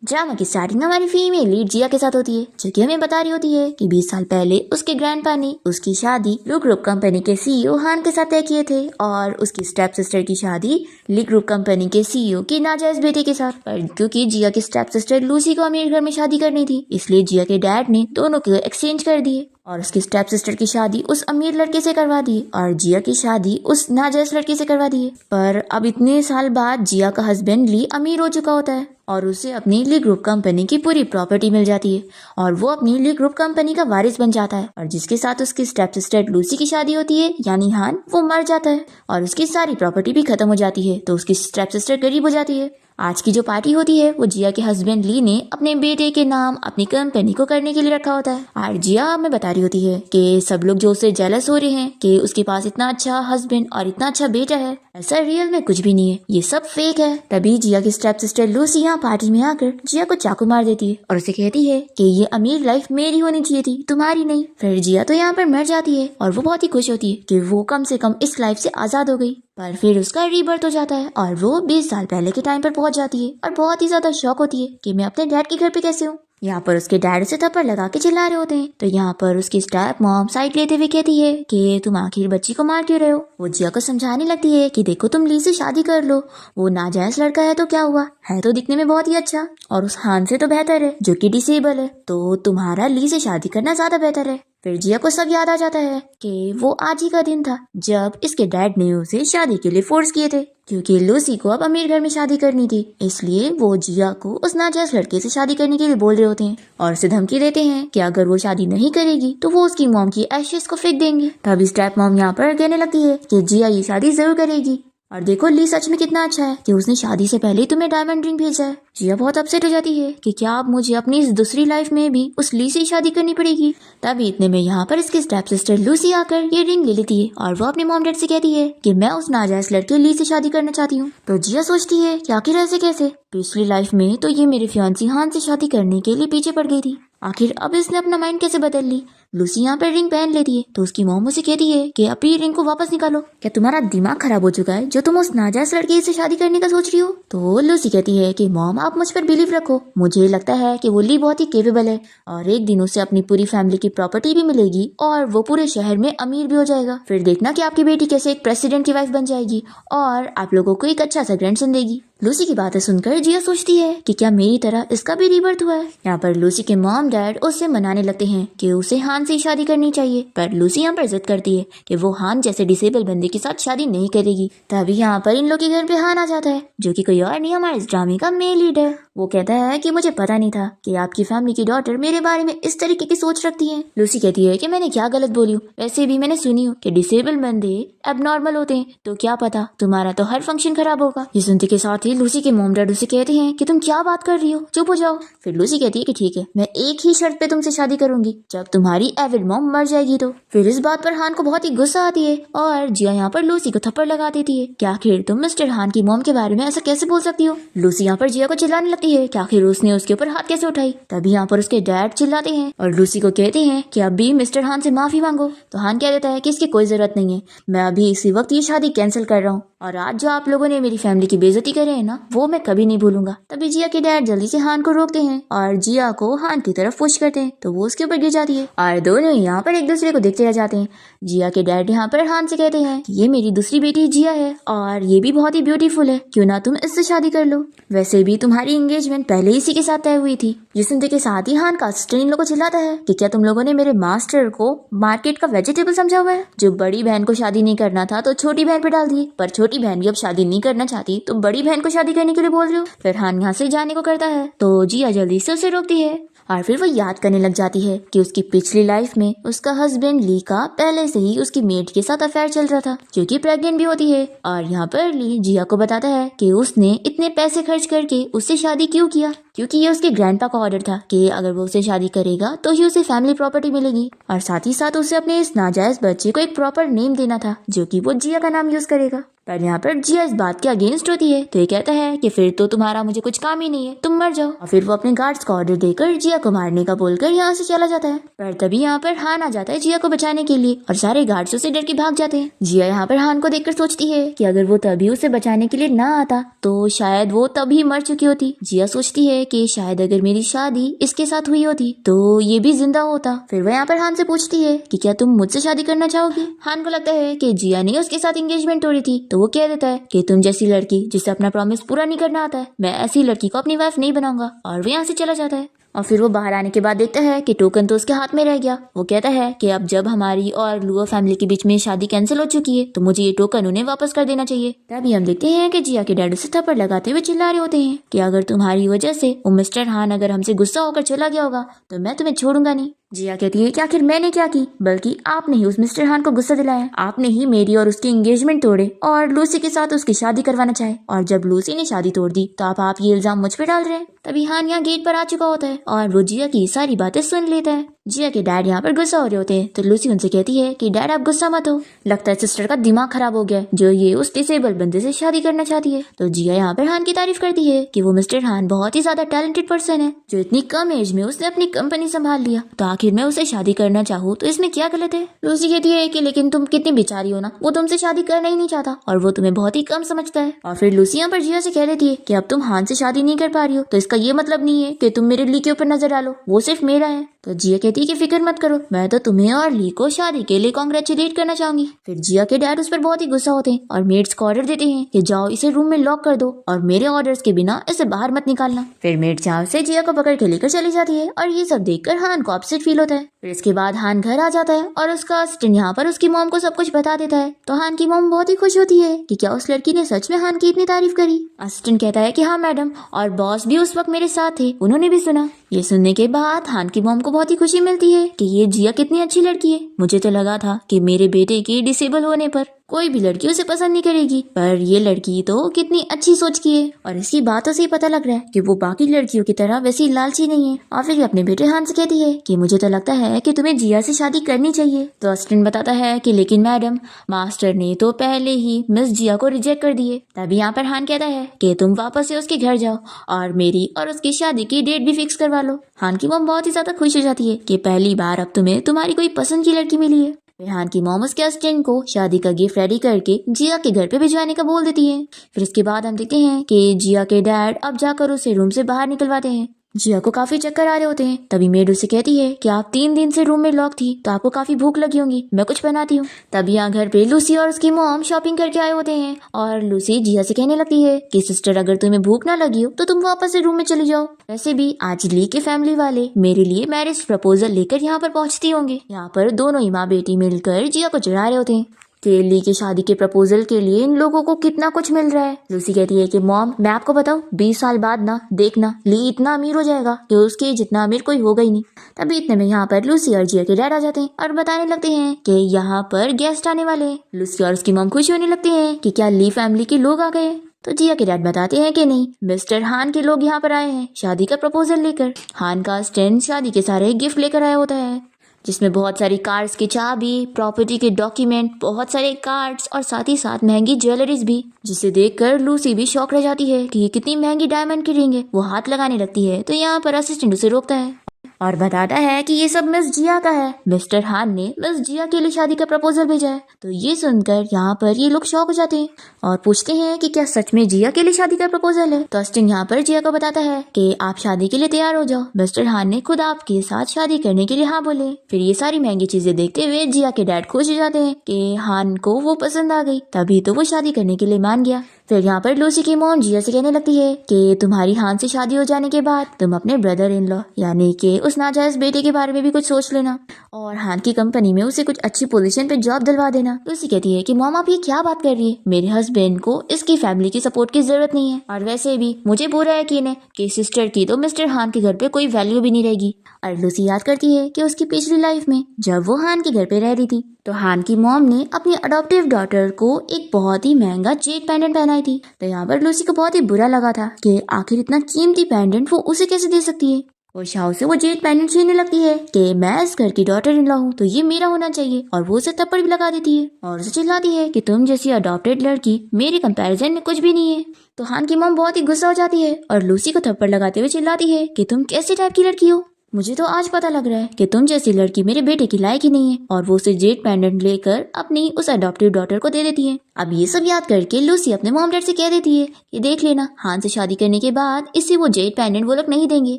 Drama की starting हमारी female lead जिया के साथ होती है, जो कि हमें बता रही होती है कि 20 साल पहले उसके ग्रैंडपा ने उसकी शादी लू ग्रुप कंपनी के सीईओ हान के साथ तय किए थे और उसकी स्टेप सिस्टर की शादी ली ग्रुप कंपनी के सीईओ की नाजायज बेटे के साथ। पर क्योंकि जिया की स्टेप सिस्टर लूसी को अमीर घर में शादी करनी थी, इसलिए जिया के डैड ने दोनों को एक्सचेंज कर दिए और उसकी स्टेप सिस्टर की शादी उस अमीर लड़के से करवा दी और जिया की शादी उस नाजायज लड़के से करवा दी। पर अब इतने साल बाद जिया का हस्बैंड ली अमीर हो चुका होता है और उसे अपनी ली ग्रुप कंपनी की पूरी प्रॉपर्टी मिल जाती है और वो अपनी ली ग्रुप कंपनी का वारिस बन जाता है। और जिसके साथ उसकी स्टेप सिस्टर लूसी की शादी होती है यानी हान, वो मर जाता है और उसकी सारी प्रॉपर्टी भी खत्म हो जाती है, तो उसकी स्टेप सिस्टर गरीब हो जाती है। आज की जो पार्टी होती है वो जिया के हस्बैंड ली ने अपने बेटे के नाम अपनी कंपनी को करने के लिए रखा होता है। और जिया हमें बता रही होती है कि सब लोग जो उससे जेलस हो रहे हैं कि उसके पास इतना अच्छा हस्बैंड और इतना अच्छा बेटा है, ऐसा रियल में कुछ भी नहीं है, ये सब फेक है। तभी जिया की स्टेप सिस्टर लूसी यहाँ पार्टी में आकर जिया को चाकू मार देती है और उसे कहती है कि ये अमीर लाइफ मेरी होनी चाहिए थी, तुम्हारी नहीं। फिर जिया तो यहाँ पर मर जाती है और वो बहुत ही खुश होती है कि वो कम से कम इस लाइफ से आजाद हो गई। पर फिर उसका रीबर्थ हो जाता है और वो 20 साल पहले के टाइम पर पहुंच जाती है और बहुत ही ज्यादा शॉक होती है कि मैं अपने डैड के घर पे कैसे हूँ। यहाँ पर उसके डैड उसे थप्पड़ लगा के चिल्ला रहे होते हैं, तो यहाँ पर उसकी स्टेप मॉम साइड लेते हुए कहती है कि तुम आखिर बच्ची को मार क्यों रहे हो। वो जिया को समझाने लगती है कि देखो तुम ली से शादी कर लो, वो नाजायज लड़का है तो क्या हुआ, है तो दिखने में बहुत ही अच्छा और उस हान से तो बेहतर है जो कि डिसेबल है, तो तुम्हारा ली से शादी करना ज्यादा बेहतर है। फिर जिया को सब याद आ जाता है कि वो आज ही का दिन था जब इसके डैड ने उसे शादी के लिए फोर्स किए थे, क्योंकि लूसी को अब अमीर घर में शादी करनी थी, इसलिए वो जिया को उस नाजायज लड़के से शादी करने के लिए बोल रहे होते हैं और उसे धमकी देते हैं कि अगर वो शादी नहीं करेगी तो वो उसकी मॉम की एशेस को फेंक देंगे। तभी स्टेप मॉम यहाँ पर कहने लगती है कि जिया ये शादी जरूर करेगी और देखो ली सच में कितना अच्छा है कि उसने शादी से पहले ही तुम्हें डायमंड रिंग भेजा है। जिया बहुत अपसेट हो जाती है कि क्या अब मुझे अपनी इस दूसरी लाइफ में भी उस ली से ही शादी करनी पड़ेगी। तभी इतने में यहाँ पर इसकी स्टेप सिस्टर लूसी आकर ये रिंग ले लेती है और वो अपने मॉम डैड से कहती है कि मैं उस नाजायज लड़के ली से शादी करना चाहती हूँ। तो जिया सोचती है कि आखिर ऐसे कैसे, पिछली लाइफ में तो ये मेरे फियांसी हान से शादी करने के लिए पीछे पड़ गई थी, आखिर अब इसने अपना माइंड कैसे बदल ली। लूसी यहाँ पर रिंग पहन लेती है तो उसकी मॉम उसे कहती है कि अभी रिंग को वापस निकालो, क्या तुम्हारा दिमाग खराब हो चुका है जो तुम उस नाजायज लड़के से शादी करने का सोच रही हो। तो लूसी कहती है कि मॉम आप मुझ पर बिलीव रखो, मुझे लगता है कि वो ली बहुत ही केपेबल है और एक दिन उसे अपनी पूरी फैमिली की प्रॉपर्टी भी मिलेगी और वो पूरे शहर में अमीर भी हो जाएगा। फिर देखना कि आपकी बेटी कैसे एक प्रेसिडेंट की वाइफ बन जाएगी और आप लोगों को एक अच्छा सा ग्रैंडसन देगी। लूसी की बातें सुनकर जिया सोचती है कि क्या मेरी तरह इसका भी रीबर्थ हुआ है। यहाँ पर लूसी के मॉम डैड उससे मनाने लगते हैं कि उसे हान से शादी करनी चाहिए, पर लूसी यहाँ पर जिद करती है कि वो हान जैसे डिसेबल बंदे के साथ शादी नहीं करेगी। तभी यहाँ पर इन लोग के घर पे हान आ जाता है, जो कि कोई और नहीं हमारे इस ड्रामे का मेन लीड है। वो कहता है कि मुझे पता नहीं था कि आपकी फैमिली की डॉटर मेरे बारे में इस तरीके की सोच रखती है। लूसी कहती है कि मैंने क्या गलत बोली हूँ, वैसे भी मैंने सुनी हूँ कि डिसेबल बंदे एबनॉर्मल होते हैं, तो क्या पता तुम्हारा तो हर फंक्शन खराब होगा। ये सुनते के साथ ही लूसी के मॉम डैड उसे कहते हैं कि तुम क्या बात कर रही हो, चुप हो जाओ। फिर लूसी कहती है कि ठीक है, मैं एक ही शर्त पे तुमसे शादी करूंगी, जब तुम्हारी एविड मॉम मर जाएगी तो। फिर इस बात पर हान को बहुत ही गुस्सा आती है और जिया यहाँ पर लूसी को थप्पड़ लगा देती है कि आखिर तुम मिस्टर हान की मॉम के बारे में ऐसा कैसे बोल सकती हो। लूसी यहाँ पर जिया को चिल्लाने लगती है कि आखिर उसने उसके ऊपर हाथ कैसे उठाई। तभी यहाँ पर उसके डैड चिल्लाते हैं और लूसी को कहते हैं कि अभी मिस्टर हान से माफी मांगो। तो हान कह देता है कि इसकी कोई जरूरत नहीं है, मैं अभी इसी वक्त ये शादी कैंसिल कर रहा हूँ और आज जो आप लोगों ने मेरी फैमिली की बेइज्जती करे है ना, वो मैं कभी नहीं भूलूंगा। तभी जिया के डैड जल्दी से हान को रोकते हैं और जिया को हान की तरफ पुश करते हैं, तो वो उसके ऊपर गिर जाती है और दोनों यहाँ पर एक दूसरे को देखते रह जाते हैं। जिया के डैड यहाँ पर हान से कहते हैं कि ये मेरी दूसरी बेटी जिया है और ये भी बहुत ही ब्यूटीफुल है, क्यों ना तुम इससे शादी कर लो, वैसे भी तुम्हारी एंगेजमेंट पहले इसी के साथ तय हुई थी। जिस सुनते के साथ ही हान का असिस्टेंट इन लोगों को चिल्लाता है कि क्या तुम लोगों ने मेरे मास्टर को मार्केट का वेजिटेबल समझा हुआ है, जो बड़ी बहन को शादी नहीं करना था तो छोटी बहन पे डाल दिए, पर छोटी बहन भी अब शादी नहीं करना चाहती तो बड़ी बहन को शादी करने के लिए बोल रहे हो। फिर हान यहाँ से जाने को करता है तो जिया जल्दी से उसे रोकती है और फिर वो याद करने लग जाती है कि उसकी पिछली लाइफ में उसका हस्बैंड ली का पहले से ही उसकी मेड के साथ अफेयर चल रहा था, जो कि प्रेग्नेंट भी होती है। और यहाँ पर ली जिया को बताता है कि उसने इतने पैसे खर्च करके उससे शादी क्यों किया, क्योंकि ये उसके ग्रैंडपा का ऑर्डर था कि अगर वो उसे शादी करेगा तो ही उसे फैमिली प्रॉपर्टी मिलेगी और साथ ही साथ उसे अपने इस नाजायज बच्चे को एक प्रॉपर नेम देना था, जो कि वो जिया का नाम यूज करेगा। पर यहाँ पर जिया इस बात के अगेंस्ट होती है, तो ये कहता है कि फिर तो तुम्हारा मुझे कुछ काम ही नहीं है, तुम मर जाओ। और फिर वो अपने गार्ड्स को ऑर्डर देकर जिया को मारने का बोलकर यहाँ से चला जाता है। पर तभी यहाँ पर हान आ जाता है जिया को बचाने के लिए और सारे गार्ड्स उसे डर के भाग जाते हैं। जिया यहाँ पर हान को देखकर सोचती है कि अगर वो तभी उसे बचाने के लिए ना आता तो शायद वो तभी मर चुकी होती। जिया सोचती है कि शायद अगर मेरी शादी इसके साथ हुई होती तो ये भी जिंदा होता। फिर वह यहाँ पर हान से पूछती है कि क्या तुम मुझसे शादी करना चाहोगी। हान को लगता है कि जिया ने उसके साथ एंगेजमेंट तोड़ी थी, तो वो कह देता है कि तुम जैसी लड़की जिसे अपना प्रॉमिस पूरा नहीं करना आता है, मैं ऐसी लड़की को अपनी वाइफ नहीं बनाऊंगा। और वो यहाँ से चला जाता है। और फिर वो बाहर आने के बाद देखता है कि टोकन तो उसके हाथ में रह गया। वो कहता है कि अब जब हमारी और लुओ फैमिली के बीच में शादी कैंसिल हो चुकी है तो मुझे ये टोकन उन्हें वापस कर देना चाहिए। तभी हम देखते हैं कि जिया के डैड उसे थप्पड़ लगाते हुए चिल्ला रहे होते हैं कि अगर तुम्हारी वजह से वो मिस्टर हान अगर हमसे गुस्सा होकर चला गया होगा तो मैं तुम्हें छोड़ूंगा नहीं। जिया कहती है कि आखिर मैंने क्या की, बल्कि आपने ही उस मिस्टर हान को गुस्सा दिलाया, आपने ही मेरी और उसकी एंगेजमेंट तोड़े और लूसी के साथ उसकी शादी करवाना चाहे, और जब लूसी ने शादी तोड़ दी तो आप ये इल्जाम मुझ पे डाल रहे हैं। तभी हान यहाँ गेट पर आ चुका होता है और वो जिया की सारी बातें सुन लेता है। जिया के डैड यहाँ पर गुस्सा हो रहे होते हैं, तो लूसी उनसे कहती है कि डैड आप गुस्सा मत हो, लगता है सिस्टर का दिमाग खराब हो गया जो ये उस डिसेबल बंदे से शादी करना चाहती है। तो जिया यहाँ पर हान की तारीफ करती है कि वो मिस्टर हान बहुत ही ज्यादा टैलेंटेड पर्सन है जो इतनी कम एज में उसने अपनी कंपनी संभाल लिया, तो आखिर मैं उसे शादी करना चाहूँ तो इसमें क्या गलत है। लूसी कहती है कि लेकिन तुम कितनी बेचारी हो ना, वो तुमसे शादी करना ही नहीं चाहता और वो तुम्हें बहुत ही कम समझता है। और फिर लूसी यहाँ पर जिया से कह देती है कि अब तुम हान से शादी नहीं कर पा रही हो तो इसका ये मतलब नहीं है कि तुम मेरे ली के ऊपर नजर डालो, वो सिर्फ मेरा है। तो जिया कहती है कि फिक्र मत करो, मैं तो तुम्हें और ली को शादी के लिए कॉन्ग्रेचुलेट करना चाहूंगी। फिर जिया के डैड उस पर बहुत ही गुस्सा होते हैं और मेड्स को ऑर्डर देते हैं कि जाओ इसे रूम में लॉक कर दो और मेरे ऑर्डर्स के बिना इसे बाहर मत निकालना। फिर मेड्स यहाँ से जिया को पकड़ के लेकर चली जाती है और ये सब देखकर हान को अपसेट फील होता है। फिर इसके बाद हान घर आ जाता है और उसका असिस्टेंट यहाँ पर उसकी मॉम को सब कुछ बता देता है। तो हान की मॉम बहुत ही खुश होती है कि क्या उस लड़की ने सच में हान की इतनी तारीफ करी। असिस्टेंट कहता है कि हाँ मैडम, और बॉस भी उस वक्त मेरे साथ थे, उन्होंने भी सुना। ये सुनने के बाद हान की मॉम को बहुत ही खुशी मिलती है कि ये जिया कितनी अच्छी लड़की है। मुझे तो लगा था कि मेरे बेटे के डिसेबल होने पर कोई भी लड़की उसे पसंद नहीं करेगी, पर ये लड़की तो कितनी अच्छी सोच की है और इसकी बातों से ही पता लग रहा है कि वो बाकी लड़कियों की तरह वैसी लालची नहीं है। और फिर अपने बेटे हान से कहती है कि मुझे तो लगता है कि तुम्हें जिया से शादी करनी चाहिए। तो असिस्टेंट बताता है कि लेकिन मैडम, मास्टर ने तो पहले ही मिस जिया को रिजेक्ट कर दिए। तभी यहाँ पर हान कहता है कि तुम वापस से उसके घर जाओ और मेरी और उसकी शादी की डेट भी फिक्स करवा लो। हान की मॉम बहुत ही ज्यादा खुश हो जाती है कि पहली बार अब तुम्हें तुम्हारी कोई पसंद की लड़की मिली है। हान की मॉम उसके असिस्टेंट को शादी का गिफ्ट रेडी करके जिया के घर पे भिजवाने का बोल देती है। फिर इसके बाद हम देखते हैं कि जिया के डैड अब जाकर उसे रूम से बाहर निकलवाते हैं। जिया को काफी चक्कर आ रहे होते हैं। तभी मेड उसे कहती है कि आप 3 दिन से रूम में लॉक थी तो आपको काफी भूख लगी होगी, मैं कुछ बनाती हूँ। तभी यहाँ घर पे लूसी और उसकी मॉम शॉपिंग करके आए होते हैं और लूसी जिया से कहने लगती है कि सिस्टर, अगर तुम्हें भूख ना लगी हो तो तुम वापस से रूम में चली जाओ। वैसे भी आज ली के फैमिली वाले मेरे लिए मैरिज प्रपोजल लेकर यहाँ पर पहुँचती होंगे। यहाँ पर दोनों ही माँ बेटी मिलकर जिया को चढ़ा रहे होते हैं कि ली की शादी के प्रपोजल के लिए इन लोगों को कितना कुछ मिल रहा है। लूसी कहती है कि मॉम, मैं आपको बताऊं, 20 साल बाद ना देखना ली इतना अमीर हो जाएगा कि उसके जितना अमीर कोई होगा ही नहीं। तभी इतने में यहाँ पर लूसी और जिया के डैड आ जाते हैं और बताने लगते हैं कि यहाँ पर गेस्ट आने वाले हैं। लूसी और उसकी मॉम खुश होने लगती है कि क्या ली फैमिली के लोग आ गए। तो जिया के डैड बताते हैं कि नहीं, मिस्टर हान के लोग यहाँ पर आए हैं शादी का प्रपोजल लेकर। हान का स्टैंड शादी के सारे गिफ्ट लेकर आया होता है जिसमें बहुत सारी कार्स की चाबी, प्रॉपर्टी के डॉक्यूमेंट, बहुत सारे कार्ड्स और साथ ही साथ महंगी ज्वेलरीज भी, जिसे देखकर लूसी भी शॉक रह जाती है कि ये कितनी महंगी डायमंड की रिंग है। वो हाथ लगाने लगती है तो यहाँ पर असिस्टेंट उसे रोकता है और बताता है कि ये सब मिस जिया का है, मिस्टर हान ने मिस जिया के लिए शादी का प्रपोजल भेजा है। तो ये सुनकर यहाँ पर ये लोग शॉक हो जाते हैं और पूछते हैं कि क्या सच में जिया के लिए शादी का प्रपोजल है। तो असिस्टेंट यहाँ पर जिया को बताता है कि आप शादी के लिए तैयार हो जाओ, मिस्टर हान ने खुद आपके साथ शादी करने के लिए हाँ बोले। फिर ये सारी महंगी चीजें देखते हुए जिया के डैड खुश हो जाते हैं कि हान को वो पसंद आ गई, तभी तो वो शादी करने के लिए मान गया। फिर यहाँ पर लूसी की मॉम जिया से कहने लगती है कि तुम्हारी हान से शादी हो जाने के बाद तुम अपने ब्रदर इन लॉ यानी कि उस नाजायज बेटे के बारे में भी कुछ सोच लेना और हान की कंपनी में उसे कुछ अच्छी पोजीशन पे जॉब दिलवा देना। लूसी कहती है कि मॉम आप ये क्या बात कर रही है, मेरे हस्बैंड को इसकी फैमिली की सपोर्ट की जरूरत नहीं है और वैसे भी मुझे पूरा यकीन है कि सिस्टर की तो मिस्टर हान के घर पे कोई वैल्यू भी नहीं रहेगी। और लूसी याद करती है कि उसकी पिछली लाइफ में जब वो हान के घर पे रह रही थी तो हान की मॉम ने अपनी अडॉप्टिव डॉटर को एक बहुत ही महंगा जेड पेंडेंट पहनाई थी। तो यहाँ पर लूसी को बहुत ही बुरा लगा था कि आखिर इतना कीमती पेंडेंट वो उसे कैसे दे सकती है। और शाओ से वो जेड पेंडेंट छीनने लगती है कि मैं इस घर की डॉटर इन लॉ हूँ तो ये मेरा होना चाहिए, और वो उसे थप्पड़ भी लगा देती है और उसे चिल्लाती है कि तुम जैसी अडॉप्टेड लड़की मेरे कंपैरिजन में कुछ भी नहीं है। तो हान की मॉम बहुत ही गुस्सा हो जाती है और लूसी को थप्पड़ लगाते हुए चिल्लाती है कि तुम कैसे टाइप की लड़की हो, मुझे तो आज पता लग रहा है कि तुम जैसी लड़की मेरे बेटे की लायक ही नहीं है। और वो उसे जेड पेंडेंट लेकर अपनी उस अडॉप्टिव डॉटर को दे देती है। अब ये सब याद करके लूसी अपने मॉम डैड से कह देती है कि देख लेना, हान से शादी करने के बाद इसे वो जेड पेंडेंट वो लोग नहीं देंगे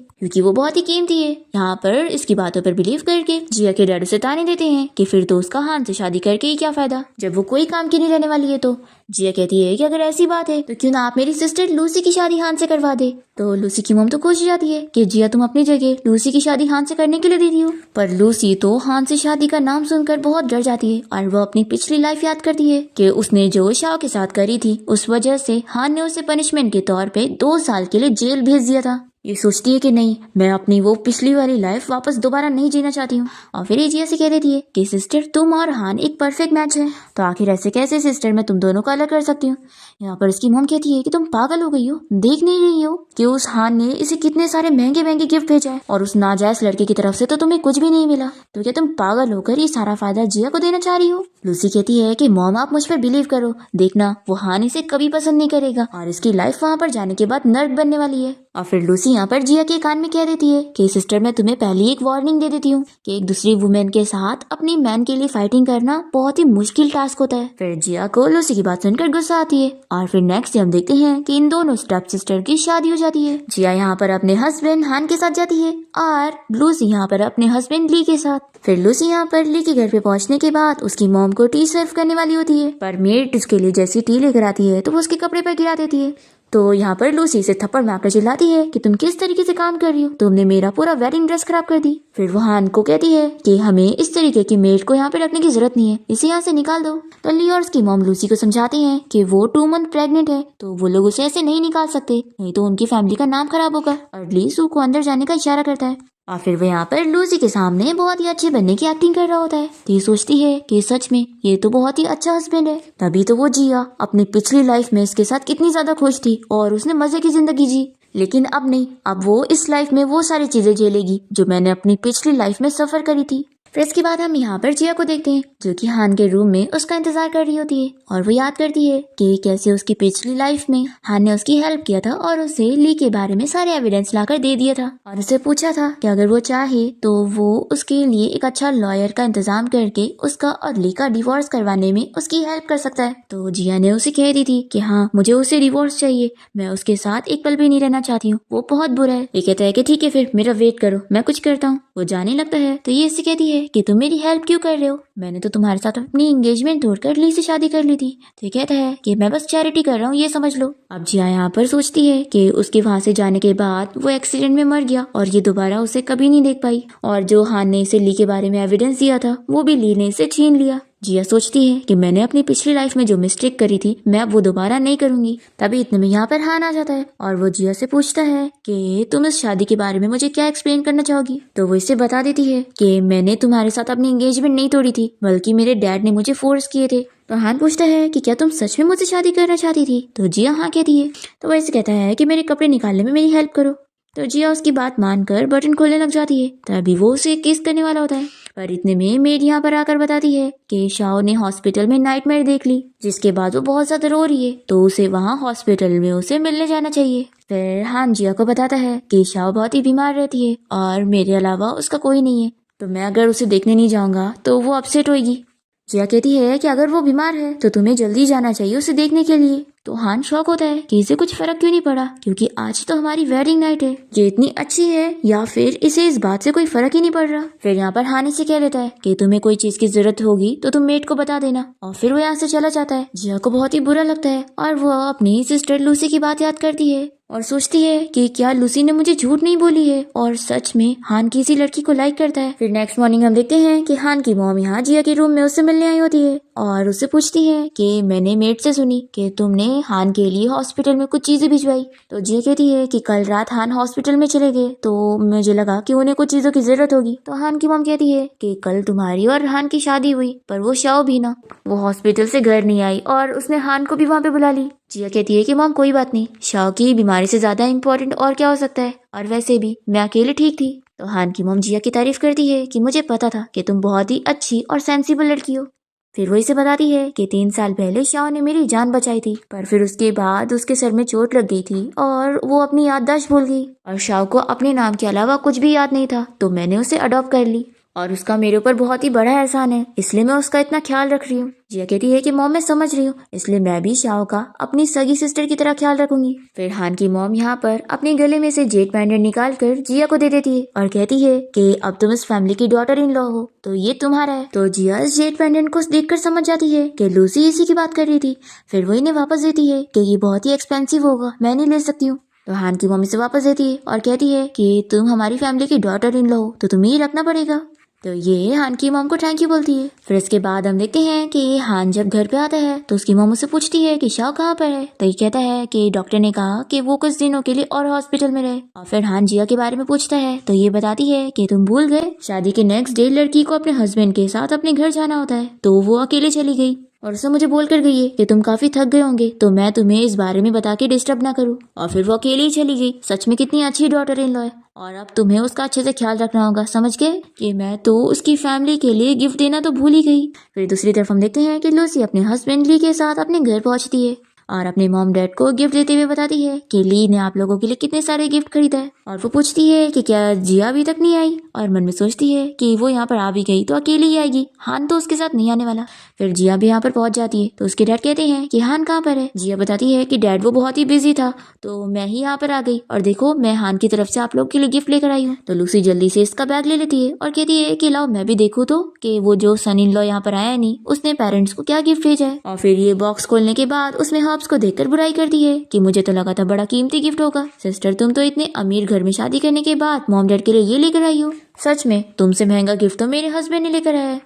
क्योंकि वो बहुत ही कीमती है। यहाँ पर इसकी बातों पर बिलीव करके जिया के डैड उसे ताने देते हैं कि फिर तो उसका हान से शादी करके ही क्या फायदा जब वो कोई काम की नहीं रहने वाली है। तो जिया कहती है कि अगर ऐसी बात है तो क्यों ना आप मेरी सिस्टर लूसी की शादी हान से करवा दे। तो लूसी की मॉम तो खुश हो जाती है कि जिया तुम अपनी जगह लूसी की शादी हान से करने के लिए दे दी हो। पर लूसी तो हान से शादी का नाम सुनकर बहुत डर जाती है और वो अपनी पिछली लाइफ याद करती है कि उसने जो शाओ के साथ करी थी उस वजह से हान ने उसे पनिशमेंट के तौर पे 2 साल के लिए जेल भेज दिया था। ये सोचती है कि नहीं, मैं अपनी वो पिछली वाली लाइफ वापस दोबारा नहीं जीना चाहती हूँ। और फिर ये जिया से कह देती है कि सिस्टर तुम और हान एक परफेक्ट मैच है, तो आखिर ऐसे कैसे सिस्टर मैं तुम दोनों को अलग कर सकती हूँ। यहाँ पर इसकी मॉम कहती है कि तुम पागल हो गई हो, देख नहीं रही हो कि उस हान ने इसे कितने सारे महंगे महंगे गिफ्ट भेजा है और उस नाजायज लड़के की तरफ से तो तुम्हें कुछ भी नहीं मिला, तो क्या तुम पागल होकर ये सारा फायदा जिया को देना चाह रही हो। लूसी कहती है कि मॉम आप मुझ पर बिलीव करो, देखना वो हान इसे कभी पसंद नहीं करेगा और इसकी लाइफ वहाँ पर जाने के बाद नर्क बनने वाली है। और फिर लूसी यहाँ पर जिया के कान में कह देती है कि सिस्टर मैं तुम्हें पहले एक वार्निंग दे देती हूँ कि एक दूसरी वुमेन के साथ अपनी मैन के लिए फाइटिंग करना बहुत ही मुश्किल टास्क होता है। फिर जिया को लूसी की बात सुनकर गुस्सा आती है और फिर नेक्स्ट हम देखते हैं कि इन दोनों स्टेप सिस्टर की शादी हो जाती है। जिया यहाँ पर अपने हस्बैंड हान के साथ जाती है और लूसी यहाँ पर अपने हस्बैंड ली के साथ। फिर लूसी यहाँ पर ली के घर पे पहुँचने के बाद उसकी मॉम को टी सर्व करने वाली होती है, पर मेड उसके लिए जैसी टी लेकर आती है तो वो उसके कपड़े पर गिरा देती है। तो यहाँ पर लूसी से थप्पड़ मारकर चिल्लाती है कि तुम किस तरीके से काम कर रही हो, तुमने मेरा पूरा वेडिंग ड्रेस खराब कर दी। फिर वो हान को कहती है कि हमें इस तरीके की मेड को यहाँ पे रखने की जरूरत नहीं है, इसे यहाँ से निकाल दो। तो ली और उसकी मॉम लूसी को समझाती हैं कि वो 2 मंथ प्रेग्नेंट है तो वो लोग उसे ऐसे नहीं निकाल सकते, नहीं तो उनकी फैमिली का नाम खराब होगा। और ली सू को अंदर जाने का इशारा करता है और फिर वो यहाँ पर लूसी के सामने बहुत ही अच्छे बनने की एक्टिंग कर रहा होता है। तो ये सोचती है कि सच में ये तो बहुत ही अच्छा हस्बैंड है, तभी तो वो जिया अपनी पिछली लाइफ में इसके साथ कितनी ज्यादा खुश थी और उसने मजे की जिंदगी जी। लेकिन अब नहीं, अब वो इस लाइफ में वो सारी चीजें झेलेगी जो मैंने अपनी पिछली लाइफ में सफर करी थी। फिर इसके बाद हम यहाँ पर जिया को देखते हैं जो कि हान के रूम में उसका इंतजार कर रही होती है और वो याद करती है कि कैसे उसकी पिछली लाइफ में हान ने उसकी हेल्प किया था और उसे ली के बारे में सारे एविडेंस लाकर दे दिया था और उसे पूछा था कि अगर वो चाहे तो वो उसके लिए एक अच्छा लॉयर का इंतजाम करके उसका और ली का डिवोर्स करवाने में उसकी हेल्प कर सकता है। तो जिया ने उसे कह दी थी कि हाँ मुझे उसे डिवोर्स चाहिए, मैं उसके साथ एक पल भी नहीं रहना चाहती हूँ, वो बहुत बुरा है। ये कहता है कि ठीक है फिर मेरा वेट करो, मैं कुछ करता हूँ। वो जाने लगता है तो ये इससे कहती है कि तुम मेरी हेल्प क्यों कर रहे हो, मैंने तो तुम्हारे साथ अपनी एंगेजमेंट तोड़कर ली से शादी कर ली थी। तो ये कहता है कि मैं बस चैरिटी कर रहा हूँ, ये समझ लो। अब जिया यहाँ पर सोचती है कि उसके वहां से जाने के बाद वो एक्सीडेंट में मर गया और ये दोबारा उसे कभी नहीं देख पाई, और जो हान ने इसे ली के बारे में एविडेंस दिया था वो भी ली ने इसे छीन लिया। जिया सोचती है कि मैंने अपनी पिछली लाइफ में जो मिस्टेक करी थी मैं अब वो दोबारा नहीं करूंगी। तभी इतने में यहाँ पर हान आ जाता है और वो जिया से पूछता है कि तुम इस शादी के बारे में मुझे क्या एक्सप्लेन करना चाहोगी। तो वो इसे बता देती है कि मैंने तुम्हारे साथ अपनी एंगेजमेंट नहीं तोड़ी थी, बल्कि मेरे डैड ने मुझे फोर्स किए थे। तो हान पूछता है कि क्या तुम सच में मुझसे शादी करना चाहती थी। तो जिया हाँ कहती है। तो वो इसे कहता है कि मेरे कपड़े निकालने में मेरी हेल्प करो। तो जिया उसकी बात मानकर बटन खोलने लग जाती है। तभी वो उसे किस करने वाला होता है, पर इतने में मेड यहाँ पर आकर बताती है कि शाओ ने हॉस्पिटल में नाइटमेयर देख ली, जिसके बाद वो बहुत ज्यादा रो रही है, तो उसे वहाँ हॉस्पिटल में उसे मिलने जाना चाहिए। फिर हान जिया को बताता है कि शाओ बहुत ही बीमार रहती है और मेरे अलावा उसका कोई नहीं है, तो मैं अगर उसे देखने नहीं जाऊंगा तो वो अपसेट होगी। जिया कहती है कि अगर वो बीमार है तो तुम्हें जल्दी जाना चाहिए उसे देखने के लिए। तो हान शॉक होता है कि इसे कुछ फर्क क्यों नहीं पड़ा, क्योंकि आज तो हमारी वेडिंग नाइट है, ये इतनी अच्छी है या फिर इसे इस बात से कोई फर्क ही नहीं पड़ रहा। फिर यहाँ पर हान इसे कह लेता है कि तुम्हें कोई चीज की जरूरत होगी तो तुम मेड को बता देना, और फिर वो यहाँ से चला जाता है। जिया को बहुत ही बुरा लगता है और वो अपनी सिस्टर लूसी की बात याद करती है और सोचती है कि क्या लूसी ने मुझे झूठ नहीं बोली है और सच में हान किसी लड़की को लाइक करता है। फिर नेक्स्ट मॉर्निंग हम देखते हैं कि हान की मॉम यहाँ जिया के रूम में उससे मिलने आई होती है और उससे पूछती है कि मैंने मेड से सुनी कि तुमने हान के लिए हॉस्पिटल में कुछ चीजें भिजवाई। तो जिया कहती है कि कल रात हान हॉस्पिटल में चले गए तो मुझे लगा कि उन्हें कुछ चीजों की जरूरत होगी। तो हान की मॉम कहती है कि कल तुम्हारी और हान की शादी हुई पर वो शाओ भी ना, वो हॉस्पिटल से घर नहीं आई और उसने हान को भी वहाँ पे बुला ली। जिया कहती है कि मॉम कोई बात नहीं, शाओ की बीमारी से ज्यादा इम्पोर्टेंट और क्या हो सकता है, और वैसे भी मैं अकेले ठीक थी। तो हान की मॉम जिया की तारीफ करती है कि मुझे पता था कि तुम बहुत ही अच्छी और सेंसिबल लड़की हो। फिर वो इसे बताती है कि 3 साल पहले शाओ ने मेरी जान बचाई थी पर फिर उसके बाद उसके सर में चोट लग गई थी और वो अपनी याददाश्त भूल गई और शाओ को अपने नाम के अलावा कुछ भी याद नहीं था। तो मैंने उसे अडॉप्ट कर ली और उसका मेरे ऊपर बहुत ही बड़ा एहसान है, इसलिए मैं उसका इतना ख्याल रख रही हूँ। जिया कहती है कि मॉम मैं समझ रही हूँ, इसलिए मैं भी शाओ का अपनी सगी सिस्टर की तरह ख्याल रखूंगी। फिर हान की मॉम यहाँ पर अपने गले में से जेड पेंडेंट निकाल कर जिया को दे देती है और कहती है कि अब तुम इस फैमिली की डॉटर इन लॉ हो तो ये तुम्हारा है। तो जिया इस जेड पेंडेंट को देखकर समझ जाती है कि लूसी इसी की बात कर रही थी। फिर वो इन्हें वापस देती है कि ये बहुत ही एक्सपेंसिव होगा, मैं नहीं ले सकती हूँ। तो हान की मम्मी से वापस देती है और कहती है कि तुम हमारी फैमिली की डॉटर इन लॉ हो तो तुम्हें ही रखना पड़ेगा। तो ये हान की मॉम को थैंक यू बोलती है। फिर इसके बाद हम देखते हैं कि हान जब घर पे आता है तो उसकी मॉम उससे पूछती है कि शाओ कहाँ पर है। तो ये कहता है कि डॉक्टर ने कहा कि वो कुछ दिनों के लिए और हॉस्पिटल में रहे। और फिर हान जिया के बारे में पूछता है तो ये बताती है कि तुम भूल गए, शादी के नेक्स्ट डे लड़की को अपने हस्बैंड के साथ अपने घर जाना होता है तो वो अकेले चली गई और उसने मुझे बोल कर गई है कि तुम काफी थक गए होंगे तो मैं तुम्हें इस बारे में बता के डिस्टर्ब ना करूँ। और फिर वो अकेली ही चली गई। सच में कितनी अच्छी डॉटर इन लॉ है और अब तुम्हें उसका अच्छे से ख्याल रखना होगा, समझ गए? कि मैं तो उसकी फैमिली के लिए गिफ्ट देना तो भूल ही गई। फिर दूसरी तरफ हम देखते हैं कि लूसी अपने हस्बैंड ली के साथ अपने घर पहुंचती है और अपने मॉम डैड को गिफ्ट देते हुए बताती है कि ली ने आप लोगों के लिए कितने सारे गिफ्ट खरीदा है। और वो पूछती है कि क्या जिया अभी तक नहीं आई और मन में सोचती है कि वो यहाँ पर आ भी गई तो अकेली ही आएगी, हान तो उसके साथ नहीं आने वाला। फिर जिया भी यहाँ पर पहुंच जाती है तो उसके डैड कहते हैं कि हान कहाँ पर है। जिया बताती है कि डैड वो बहुत ही बिजी था तो मैं ही यहाँ पर आ गई और देखो मैं हान की तरफ से आप लोग के लिए गिफ्ट लेकर आई हूँ। तो लूसी जल्दी से इसका बैग ले लेती है और कहती है कि लाओ मैं भी देखूँ तो कि वो जो सन इन लॉ यहाँ पर आया नहीं उसने पेरेंट्स को क्या गिफ्ट भेजा है। और फिर ये बॉक्स खोलने के बाद उसमें हर्ब्स को देखकर बुराई करती है कि मुझे तो लगा था बड़ा कीमती गिफ्ट होगा, सिस्टर तुम तो इतने अमीर घर में शादी करने के बाद मॉम डैड के लिए ये लेकर आई हो, सच में तुमसे महंगा गिफ्ट तो मेरे हस्बैंड ने लेकर आया है।